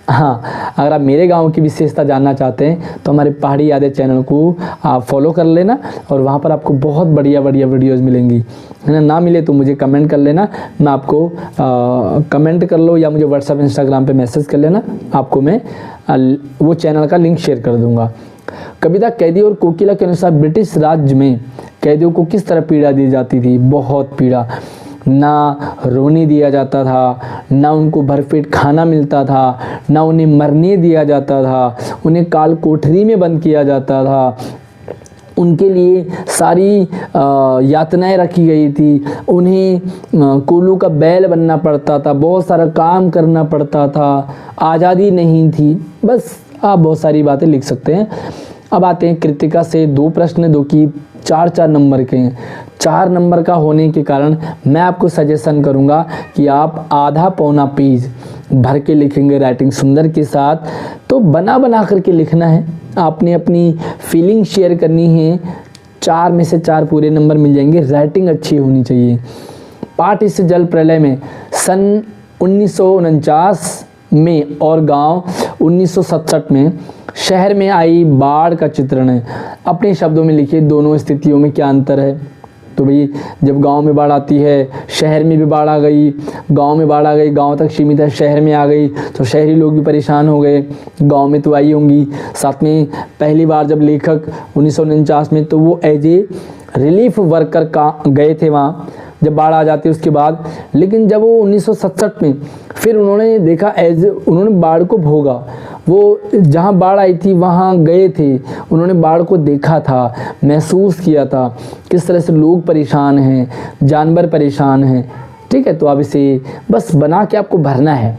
हाँ, अगर आप मेरे गांव की विशेषता जानना चाहते हैं तो हमारे पहाड़ी यादें चैनल को आप फॉलो कर लेना, और वहाँ पर आपको बहुत बढ़िया बढ़िया वीडियोस मिलेंगी, है ना मिले तो मुझे कमेंट कर लेना, मैं आपको कमेंट कर लो या मुझे व्हाट्सएप इंस्टाग्राम पे मैसेज कर लेना, आपको मैं वो चैनल का लिंक शेयर कर दूँगा। कविता कैदी और कोकिला के अनुसार ब्रिटिश राज्य में कैदियों को किस तरह पीड़ा दी जाती थी, बहुत पीड़ा, ना रोने दिया जाता था, ना उनको भरपेट खाना मिलता था, ना उन्हें मरने दिया जाता था, उन्हें काल कोठरी में बंद किया जाता था, उनके लिए सारी यातनाएं रखी गई थी, उन्हें कोल्हू का बैल बनना पड़ता था, बहुत सारा काम करना पड़ता था, आज़ादी नहीं थी। बस आप बहुत सारी बातें लिख सकते हैं। अब आते हैं कृतिका से 2 प्रश्न, जो कि 4-4 नंबर के हैं। 4 नंबर का होने के कारण मैं आपको सजेशन करूंगा कि आप आधा पौना पेज भर के लिखेंगे राइटिंग सुंदर के साथ। तो बना करके लिखना है, आपने अपनी फीलिंग शेयर करनी है। 4 में से 4 पूरे नंबर मिल जाएंगे, राइटिंग अच्छी होनी चाहिए। पाठ इस जल प्रलय में सन 1949 में और गांव 1967 में शहर में आई बाढ़ का चित्रण है। अपने शब्दों में लिखिए दोनों स्थितियों में क्या अंतर है। तो भाई जब गांव में बाढ़ आती है, शहर में भी बाढ़ आ गई, गांव में बाढ़ आ गई, गांव तक सीमित है, शहर में आ गई तो शहरी लोग भी परेशान हो गए, गांव में तो आई होंगी। साथ में पहली बार जब लेखक 1949 में तो वो एज ए रिलीफ वर्कर का गए थे वहाँ जब बाढ़ आ जाती है उसके बाद, लेकिन जब वो 1967 में फिर उन्होंने देखा उन्होंने बाढ़ को भोगा, वो जहाँ बाढ़ आई थी वहाँ गए थे, उन्होंने बाढ़ को देखा था, महसूस किया था किस तरह से लोग परेशान हैं, जानवर परेशान हैं। ठीक है, तो अब इसे बस बना के आपको भरना है।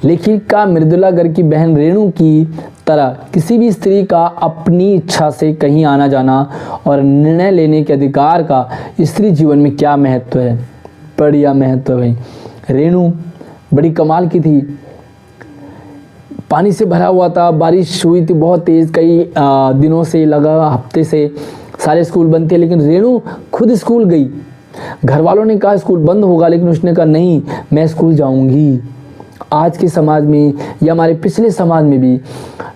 लेखिका मृदुला गर्ग की बहन रेणु की तरह किसी भी स्त्री का अपनी इच्छा से कहीं आना जाना और निर्णय लेने के अधिकार का स्त्री जीवन में क्या महत्व है। बढ़िया महत्व है। रेणु बड़ी कमाल की थी, पानी से भरा हुआ था, बारिश हुई थी बहुत तेज़, कई दिनों से लगा, हफ्ते से सारे स्कूल बंद थे, लेकिन रेणु खुद स्कूल गई। घर वालों ने कहा स्कूल बंद होगा, लेकिन उसने कहा नहीं, मैं स्कूल जाऊंगी। आज के समाज में या हमारे पिछले समाज में भी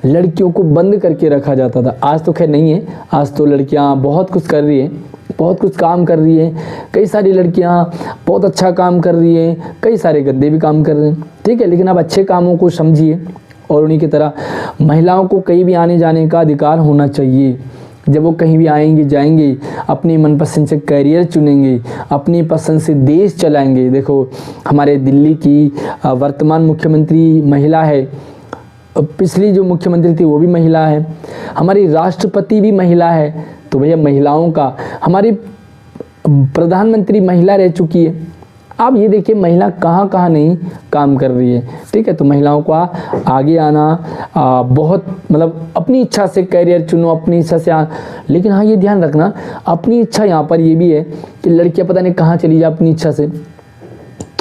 लड़कियों को बंद करके रखा जाता था। आज तो खैर नहीं है, आज तो लड़कियां बहुत कुछ कर रही हैं, बहुत कुछ काम कर रही है, कई सारी लड़कियां बहुत अच्छा काम कर रही हैं, कई सारे गंदे भी काम कर रहे हैं, ठीक है। लेकिन आप अच्छे कामों को समझिए और उन्हीं की तरह महिलाओं को कहीं भी आने जाने का अधिकार होना चाहिए। जब वो कहीं भी आएंगे जाएंगे, अपनी मनपसंद से करियर चुनेंगे, अपनी पसंद से देश चलाएंगे। देखो हमारे दिल्ली की वर्तमान मुख्यमंत्री महिला है, पिछली जो मुख्यमंत्री थी वो भी महिला है, हमारी राष्ट्रपति भी महिला है। तो भैया महिलाओं का, हमारी प्रधानमंत्री महिला रह चुकी है। आप ये देखिए महिला कहाँ कहाँ नहीं काम कर रही है, ठीक है। तो महिलाओं को आगे आना बहुत मतलब अपनी इच्छा से करियर चुनो, अपनी इच्छा से लेकिन हाँ ये ध्यान रखना, अपनी इच्छा यहाँ पर ये भी है कि लड़कियाँ पता नहीं कहाँ चली जाए अपनी इच्छा से।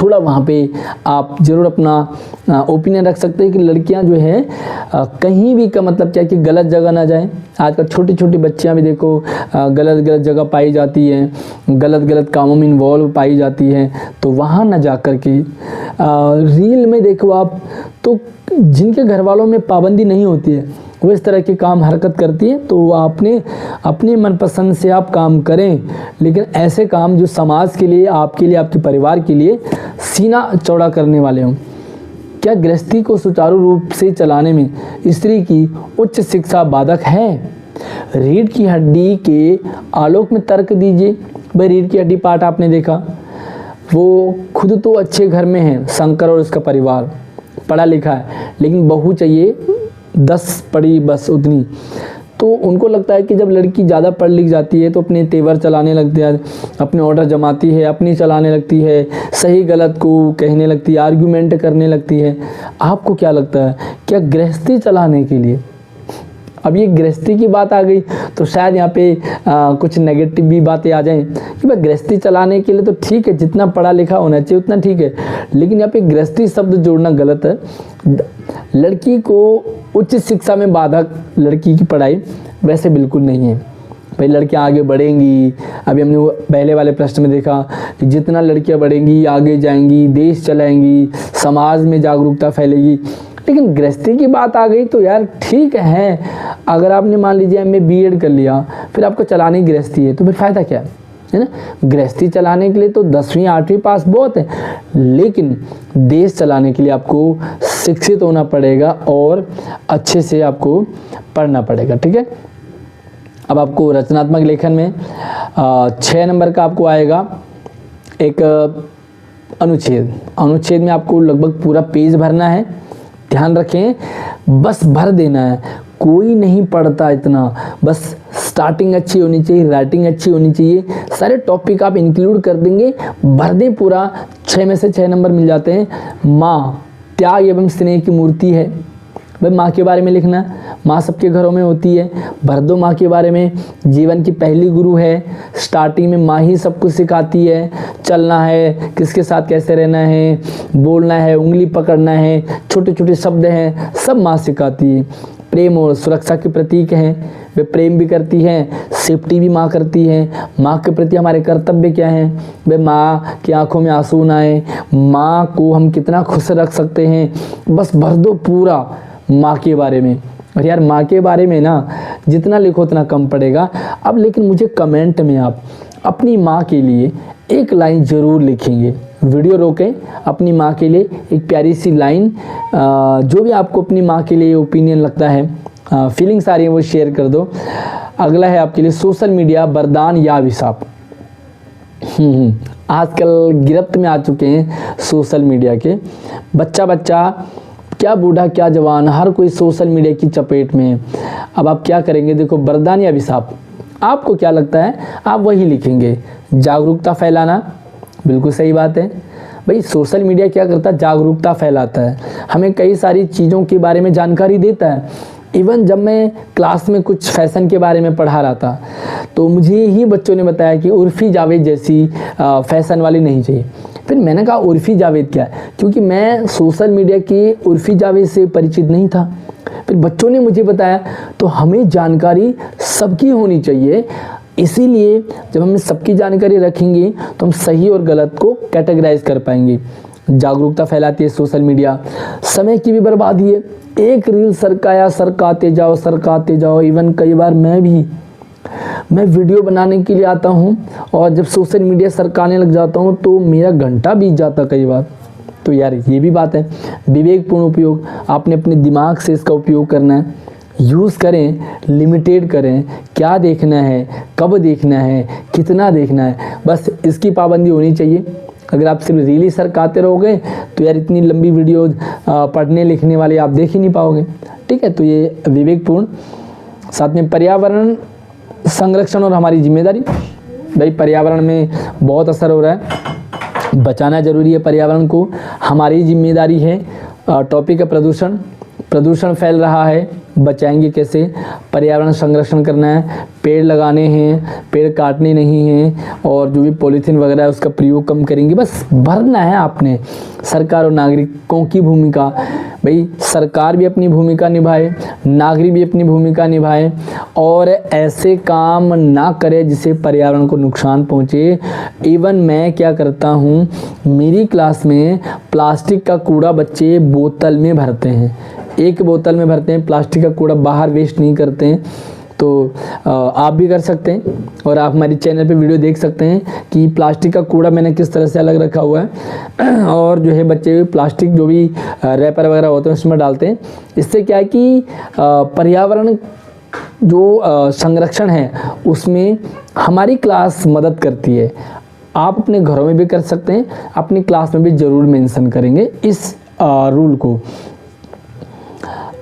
थोड़ा वहाँ पे आप ज़रूर अपना ओपिनियन रख सकते हैं कि लड़कियाँ जो है कहीं भी का मतलब क्या है कि गलत जगह ना जाएं। आजकल छोटी छोटी बच्चियाँ भी देखो गलत गलत जगह पाई जाती हैं, गलत गलत कामों में इन्वॉल्व पाई जाती हैं। तो वहाँ ना जा कर के रील में देखो आप, तो जिनके घर वालों में पाबंदी नहीं होती है वो इस तरह के काम हरकत करती है। तो आपने अपने मनपसंद से आप काम करें, लेकिन ऐसे काम जो समाज के लिए, आपके लिए, आपके परिवार के लिए सीना चौड़ा करने वाले हों। क्या गृहस्थी को सुचारू रूप से चलाने में स्त्री की उच्च शिक्षा बाधक है? रीढ़ की हड्डी के आलोक में तर्क दीजिए। भाई रीढ़ की हड्डी पाठ आपने देखा, वो खुद तो अच्छे घर में है, शंकर और उसका परिवार पढ़ा लिखा है, लेकिन बहू चाहिए 10 पढ़ी बस उतनी। तो उनको लगता है कि जब लड़की ज़्यादा पढ़ लिख जाती है तो अपने तेवर चलाने लगती है, अपने ऑर्डर जमाती है, अपनी चलाने लगती है, सही गलत को कहने लगती है, आर्ग्यूमेंट करने लगती है। आपको क्या लगता है, क्या गृहस्थी चलाने के लिए, अब ये गृहस्थी की बात आ गई तो शायद यहाँ पे कुछ नेगेटिव भी बातें आ जाएं कि भाई गृहस्थी चलाने के लिए तो ठीक है, जितना पढ़ा लिखा होना चाहिए उतना ठीक है, लेकिन यहाँ पे गृहस्थी शब्द जोड़ना गलत है। लड़की को उच्च शिक्षा में बाधक लड़की की पढ़ाई वैसे बिल्कुल नहीं है। भाई लड़कियां आगे बढ़ेंगी, अभी हमने वो पहले वाले प्रश्न में देखा कि जितना लड़कियां बढ़ेंगी आगे जाएंगी, देश चलाएंगी, समाज में जागरूकता फैलेगी। लेकिन गृहस्थी की बात आ गई तो यार ठीक है, अगर आपने मान लीजिए MA B.Ed कर लिया, फिर आपको चलाने की गृहस्थी है, तो फिर फ़ायदा क्या है ना। गृहस्थी चलाने के लिए तो 10वीं 8वीं पास बहुत है, लेकिन देश चलाने के लिए आपको शिक्षित होना पड़ेगा और अच्छे से आपको पढ़ना पड़ेगा, ठीक है। अब आपको रचनात्मक लेखन में 6 नंबर का आपको आएगा एक अनुच्छेद में आपको लगभग पूरा पेज भरना है। ध्यान रखें, बस भर देना है, कोई नहीं पढ़ता इतना, बस स्टार्टिंग अच्छी होनी चाहिए, राइटिंग अच्छी होनी चाहिए, सारे टॉपिक आप इंक्लूड कर देंगे, भर दें पूरा। 6 में से 6 नंबर मिल जाते हैं। माँ त्याग एवं स्नेह की मूर्ति है, भाई माँ के बारे में लिखना। माँ सबके घरों में होती है, भर दो माँ के बारे में। जीवन की पहली गुरु है, स्टार्टिंग में माँ ही सब कुछ सिखाती है, चलना है, किसके साथ कैसे रहना है, बोलना है, उंगली पकड़ना है, छोटे छोटे शब्द हैं, सब माँ सिखाती है। प्रेम और सुरक्षा के प्रतीक हैं, वे प्रेम भी करती हैं, सेफ्टी भी माँ करती है। माँ के प्रति हमारे कर्तव्य क्या हैं, वे माँ की आंखों में आंसू ना आए, माँ को हम कितना खुश रख सकते हैं, बस भर दो पूरा माँ के बारे में। और यार माँ के बारे में ना जितना लिखो उतना कम पड़ेगा। अब लेकिन मुझे कमेंट में आप अपनी माँ के लिए एक लाइन ज़रूर लिखेंगे, वीडियो रोकें, अपनी माँ के लिए एक प्यारी सी लाइन, जो भी आपको अपनी माँ के लिए ओपिनियन लगता है, फीलिंग्स आ रही है वो शेयर कर दो। अगला है आपके लिए सोशल मीडिया वरदान या अभिशाप। आजकल गिरफ्त में आ चुके हैं सोशल मीडिया के, बच्चा क्या बूढ़ा क्या जवान, हर कोई सोशल मीडिया की चपेट में है। अब आप क्या करेंगे, देखो वरदान या अभिशाप आपको क्या लगता है आप वही लिखेंगे। जागरूकता फैलाना, बिल्कुल सही बात है भाई। सोशल मीडिया क्या करता है, जागरूकता फैलाता है, हमें कई सारी चीज़ों के बारे में जानकारी देता है। इवन जब मैं क्लास में कुछ फैशन के बारे में पढ़ा रहा था तो मुझे ही बच्चों ने बताया कि उर्फ़ी जावेद जैसी फैशन वाली नहीं चाहिए। फिर मैंने कहा उर्फ़ी जावेद क्या है, क्योंकि मैं सोशल मीडिया के उर्फ़ी जावेद से परिचित नहीं था। फिर बच्चों ने मुझे बताया, तो हमें जानकारी सबकी होनी चाहिए। इसीलिए जब हम सबकी जानकारी रखेंगे तो हम सही और गलत को कैटेगराइज कर पाएंगे। जागरूकता फैलाती है सोशल मीडिया, समय की भी बर्बादी है। एक रील सरकाते जाओ। इवन कई बार मैं भी मैं वीडियो बनाने के लिए आता हूँ और जब सोशल मीडिया सरकाने लग जाता हूँ तो मेरा घंटा बीत जाता कई बार। तो यार ये भी बात है, विवेकपूर्ण उपयोग, आपने अपने दिमाग से इसका उपयोग करना है। यूज़ करें, लिमिटेड करें, क्या देखना है, कब देखना है, कितना देखना है, बस इसकी पाबंदी होनी चाहिए। अगर आप सिर्फ रील सरकाते रहोगे तो यार इतनी लंबी वीडियो पढ़ने लिखने वाली आप देख ही नहीं पाओगे। ठीक है, तो ये विवेकपूर्ण। साथ में पर्यावरण संरक्षण और हमारी जिम्मेदारी। भाई पर्यावरण में बहुत असर हो रहा है, बचाना जरूरी है पर्यावरण को, हमारी जिम्मेदारी है। टॉपिक है प्रदूषण। प्रदूषण फैल रहा है, बचाएंगे कैसे? पर्यावरण संरक्षण करना है, पेड़ लगाने हैं, पेड़ काटने नहीं हैं, और जो भी पॉलीथीन वगैरह है उसका प्रयोग कम करेंगे। बस भरना है आपने। सरकार और नागरिकों की भूमिका, भाई सरकार भी अपनी भूमिका निभाए, नागरिक भी अपनी भूमिका निभाए और ऐसे काम ना करे जिससे पर्यावरण को नुकसान पहुँचे। इवन मैं क्या करता हूँ, मेरी क्लास में प्लास्टिक का कूड़ा बच्चे बोतल में भरते हैं, एक बोतल में भरते हैं, प्लास्टिक का कूड़ा बाहर वेस्ट नहीं करते हैं। तो आप भी कर सकते हैं और आप हमारे चैनल पे वीडियो देख सकते हैं कि प्लास्टिक का कूड़ा मैंने किस तरह से अलग रखा हुआ है और जो है बच्चे प्लास्टिक जो भी रैपर वगैरह होते हैं उसमें डालते हैं। इससे क्या है कि पर्यावरण जो संरक्षण है उसमें हमारी क्लास मदद करती है। आप अपने घरों में भी कर सकते हैं, अपनी क्लास में भी ज़रूर मेंशन करेंगे इस रूल को।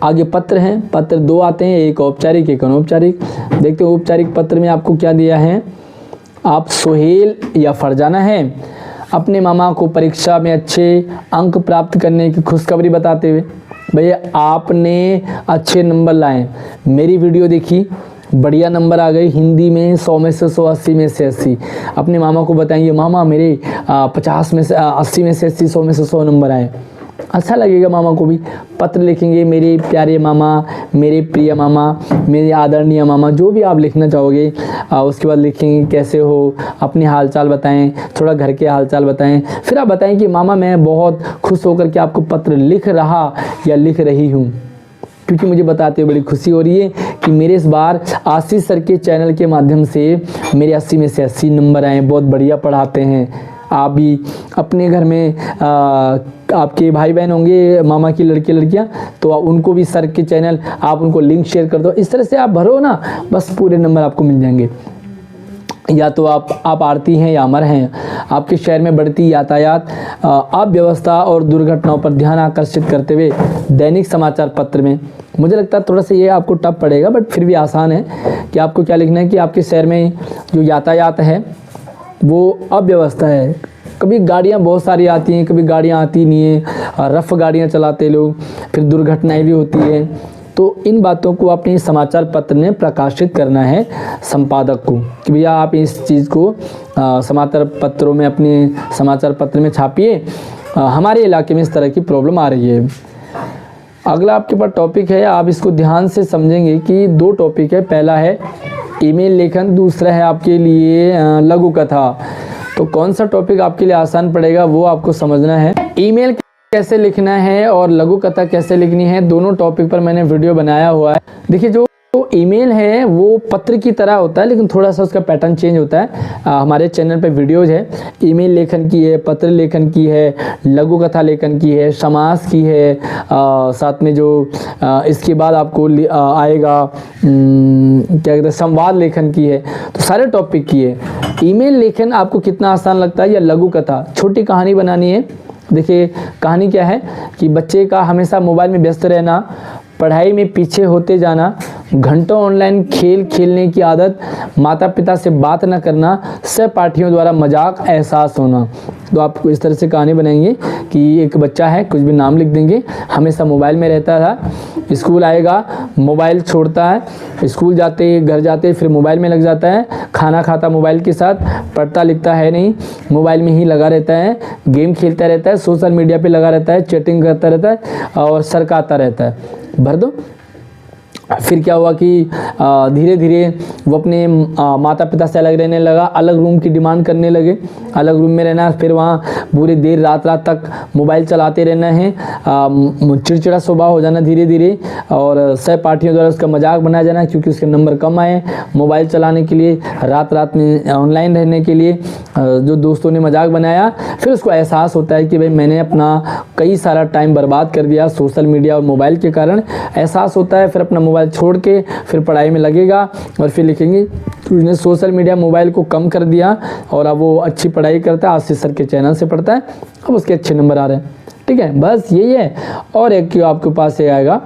आगे पत्र हैं, पत्र दो आते हैं, एक औपचारिक एक अनौपचारिक। देखते हैं औपचारिक पत्र में आपको क्या दिया है। आप सोहेल या फरजाना हैं, अपने मामा को परीक्षा में अच्छे अंक प्राप्त करने की खुशखबरी बताते हुए। भैया आपने अच्छे नंबर लाए, मेरी वीडियो देखी, बढ़िया नंबर आ गए, हिंदी में 100 में से 100, 80 में से 80। अपने मामा को बताएंगे मामा मेरे 50 में से 80 में से 80, 100 में से 100 नंबर आए। अच्छा लगेगा मामा को भी। पत्र लिखेंगे, मेरे प्यारे मामा, मेरे प्रिय मामा, मेरे आदरणीय मामा, जो भी आप लिखना चाहोगे। उसके बाद लिखेंगे कैसे हो, अपने हालचाल बताएं, थोड़ा घर के हालचाल बताएं। फिर आप बताएं कि मामा मैं बहुत खुश होकर के आपको पत्र लिख रहा या लिख रही हूँ, क्योंकि मुझे बताते हुए बड़ी खुशी हो रही है कि मेरे इस बार आशीष सर के चैनल के माध्यम से मेरे 80 में से 80 नंबर आए। बहुत बढ़िया पढ़ाते हैं। आप भी अपने घर में आपके भाई बहन होंगे, मामा की लड़के लड़कियां, तो उनको भी सर के चैनल आप उनको लिंक शेयर कर दो। इस तरह से आप भरो ना, बस पूरे नंबर आपको मिल जाएंगे। या तो आप आरती हैं या अमर हैं। आपके शहर में बढ़ती यातायात अव्यवस्था और दुर्घटनाओं पर ध्यान आकर्षित करते हुए दैनिक समाचार पत्र में, मुझे लगता है थोड़ा सा ये आपको टफ पड़ेगा बट फिर भी आसान है कि आपको क्या लिखना है कि आपके शहर में जो यातायात है वो अव्यवस्था है। कभी गाड़ियाँ बहुत सारी आती हैं, कभी गाड़ियाँ आती नहीं है, रफ गाड़ियाँ चलाते लोग, फिर दुर्घटनाएं भी होती है। तो इन बातों को अपने समाचार पत्र में प्रकाशित करना है संपादक को कि भैया आप इस चीज़ को समाचार पत्रों में, अपने समाचार पत्र में छापिए, हमारे इलाके में इस तरह की प्रॉब्लम आ रही है। अगला आपके पास टॉपिक है, आप इसको ध्यान से समझेंगे कि दो टॉपिक है। पहला है ईमेल लेखन, दूसरा है आपके लिए लघु कथा। तो कौन सा टॉपिक आपके लिए आसान पड़ेगा वो आपको समझना है। ईमेल कैसे लिखना है और लघु कथा कैसे लिखनी है, दोनों टॉपिक पर मैंने वीडियो बनाया हुआ है। देखिए जो ईमेल है वो पत्र की तरह होता है, लेकिन थोड़ा सा उसका पैटर्न चेंज होता है। हमारे चैनल पे वीडियोज है, ईमेल लेखन की है, पत्र लेखन की है, लघु कथा लेखन की है, समास की है, साथ में जो इसके बाद आपको आएगा क्या कहते हैं संवाद लेखन की है। तो सारे टॉपिक की है। ईमेल लेखन आपको कितना आसान लगता है या लघु कथा? छोटी कहानी बनानी है। देखिए कहानी क्या है कि बच्चे का हमेशा मोबाइल में व्यस्त रहना, पढ़ाई में पीछे होते जाना, घंटों ऑनलाइन खेल खेलने की आदत, माता पिता से बात न करना, सहपाठियों द्वारा मजाक एहसास होना। तो आपको इस तरह से कहानी बनाएंगे कि एक बच्चा है, कुछ भी नाम लिख देंगे, हमेशा मोबाइल में रहता था, स्कूल आएगा मोबाइल छोड़ता है, स्कूल जाते घर जाते फिर मोबाइल में लग जाता है, खाना खाता मोबाइल के साथ, पढ़ता लिखता है नहीं, मोबाइल में ही लगा रहता है, गेम खेलता रहता है, सोशल मीडिया पे लगा रहता है, चैटिंग करता रहता है और सरकाता रहता है। भर दो। फिर क्या हुआ कि धीरे धीरे वो अपने माता पिता से अलग रहने लगा, अलग रूम की डिमांड करने लगे, अलग रूम में रहना, फिर वहाँ पूरी देर रात तक मोबाइल चलाते रहना है, चिड़चिड़ा स्वभाव हो जाना धीरे धीरे, और सहपाठियों द्वारा उसका मजाक बनाया जाना क्योंकि उसके नंबर कम आए मोबाइल चलाने के लिए, रात में ऑनलाइन रहने के लिए जो दोस्तों ने मजाक बनाया। फिर उसको एहसास होता है कि भाई मैंने अपना कई सारा टाइम बर्बाद कर दिया सोशल मीडिया और मोबाइल के कारण, एहसास होता है। फिर अपना मोबाइल छोड़ के फिर पढ़ाई में लगेगा और फिर लिखेंगे उसने सोशल मीडिया मोबाइल को कम कर दिया और अब वो अच्छी पढ़ाई करता है, आशीष सर के चैनल से पढ़ता है, अब उसके अच्छे नंबर आ रहे हैं। ठीक है, बस यही है। और एक क्यों आपके पास ये आएगा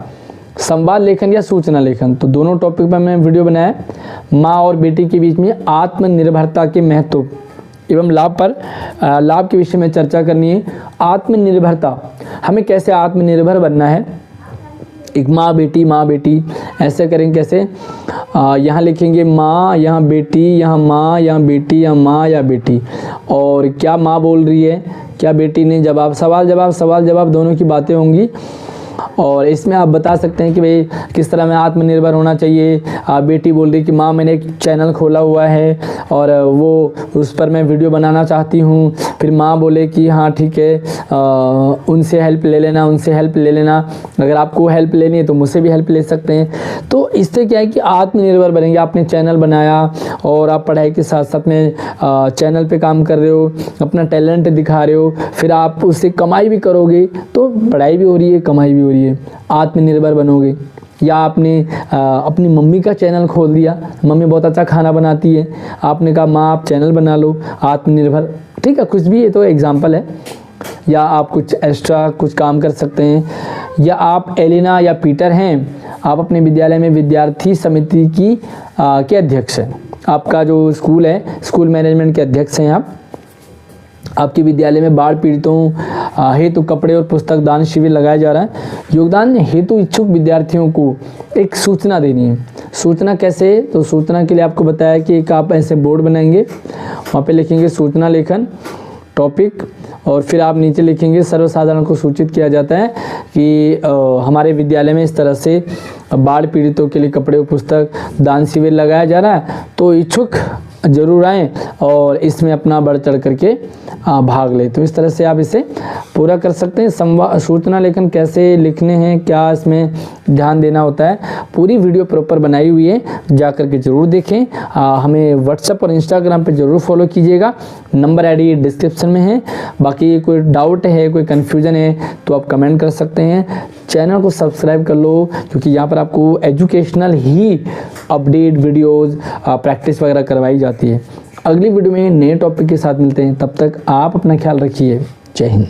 संवाद लेखन या सूचना लेखन, तो दोनों टॉपिक पर मैंने वीडियो बनाया है। माँ और बेटी के बीच में आत्मनिर्भरता के महत्व एवं लाभ के विषय में चर्चा करनी है। आत्मनिर्भरता, हमें कैसे आत्मनिर्भर बनना है। एक माँ बेटी ऐसे करेंगे कैसे, यहाँ लिखेंगे माँ, यहाँ बेटी, यहाँ माँ, यहाँ बेटी, यहाँ माँ या बेटी, और क्या माँ बोल रही है, क्या बेटी ने जवाब, सवाल जवाब दोनों की बातें होंगी। और इसमें आप बता सकते हैं कि भाई किस तरह में आत्मनिर्भर होना चाहिए। बेटी बोल रही कि माँ मैंने एक चैनल खोला हुआ है और वो उस पर मैं वीडियो बनाना चाहती हूँ। फिर माँ बोले कि हाँ ठीक है, उनसे हेल्प ले लेना, अगर आपको हेल्प लेनी है तो मुझसे भी हेल्प ले सकते हैं। तो इससे क्या है कि आत्मनिर्भर बनेंगे। आपने चैनल बनाया और आप पढ़ाई के साथ साथ में चैनल पे काम कर रहे हो, अपना टैलेंट दिखा रहे हो, फिर आप उससे कमाई भी करोगे, तो पढ़ाई भी हो रही है, कमाई भी हो रही है, आत्मनिर्भर बनोगे। या आपने अपनी मम्मी का चैनल खोल दिया, मम्मी बहुत अच्छा खाना बनाती है, आपने कहा माँ आप चैनल बना लो, आत्मनिर्भर। ठीक है, कुछ भी, ये तो एग्जांपल है। या आप कुछ एक्स्ट्रा कुछ काम कर सकते हैं। या आप एलिना या पीटर हैं, आप अपने विद्यालय में विद्यार्थी समिति की के अध्यक्ष हैं, आपका जो स्कूल है स्कूल मैनेजमेंट के अध्यक्ष हैं आप। आपके विद्यालय में बाढ़ पीड़ितों हेतु कपड़े और पुस्तक दान शिविर लगाया जा रहा है। योगदान हेतु इच्छुक विद्यार्थियों को एक सूचना देनी है। सूचना कैसे, तो सूचना के लिए आपको बताया कि एक आप ऐसे बोर्ड बनाएंगे, वहाँ पे लिखेंगे सूचना लेखन टॉपिक, और फिर आप नीचे लिखेंगे सर्वसाधारण को सूचित किया जाता है कि हमारे विद्यालय में इस तरह से बाढ़ पीड़ितों के लिए कपड़े और पुस्तक दान शिविर लगाया जा रहा है, तो इच्छुक जरूर आएँ और इसमें अपना बढ़ चढ़ करके भाग ले। तो इस तरह से आप इसे पूरा कर सकते हैं। सूचना लेखन कैसे लिखने हैं, क्या इसमें ध्यान देना होता है, पूरी वीडियो प्रॉपर बनाई हुई है, जा करके ज़रूर देखें। हमें व्हाट्सएप और इंस्टाग्राम पे ज़रूर फॉलो कीजिएगा, नंबर आईडी डिस्क्रिप्शन में है। बाकी कोई डाउट है, कोई कन्फ्यूजन है तो आप कमेंट कर सकते हैं। चैनल को सब्सक्राइब कर लो, क्योंकि यहाँ पर आपको एजुकेशनल ही अपडेट वीडियोज़ प्रैक्टिस वगैरह करवाई जाती है। अगली वीडियो में नए टॉपिक के साथ मिलते हैं, तब तक आप अपना ख्याल रखिए। जय हिंद।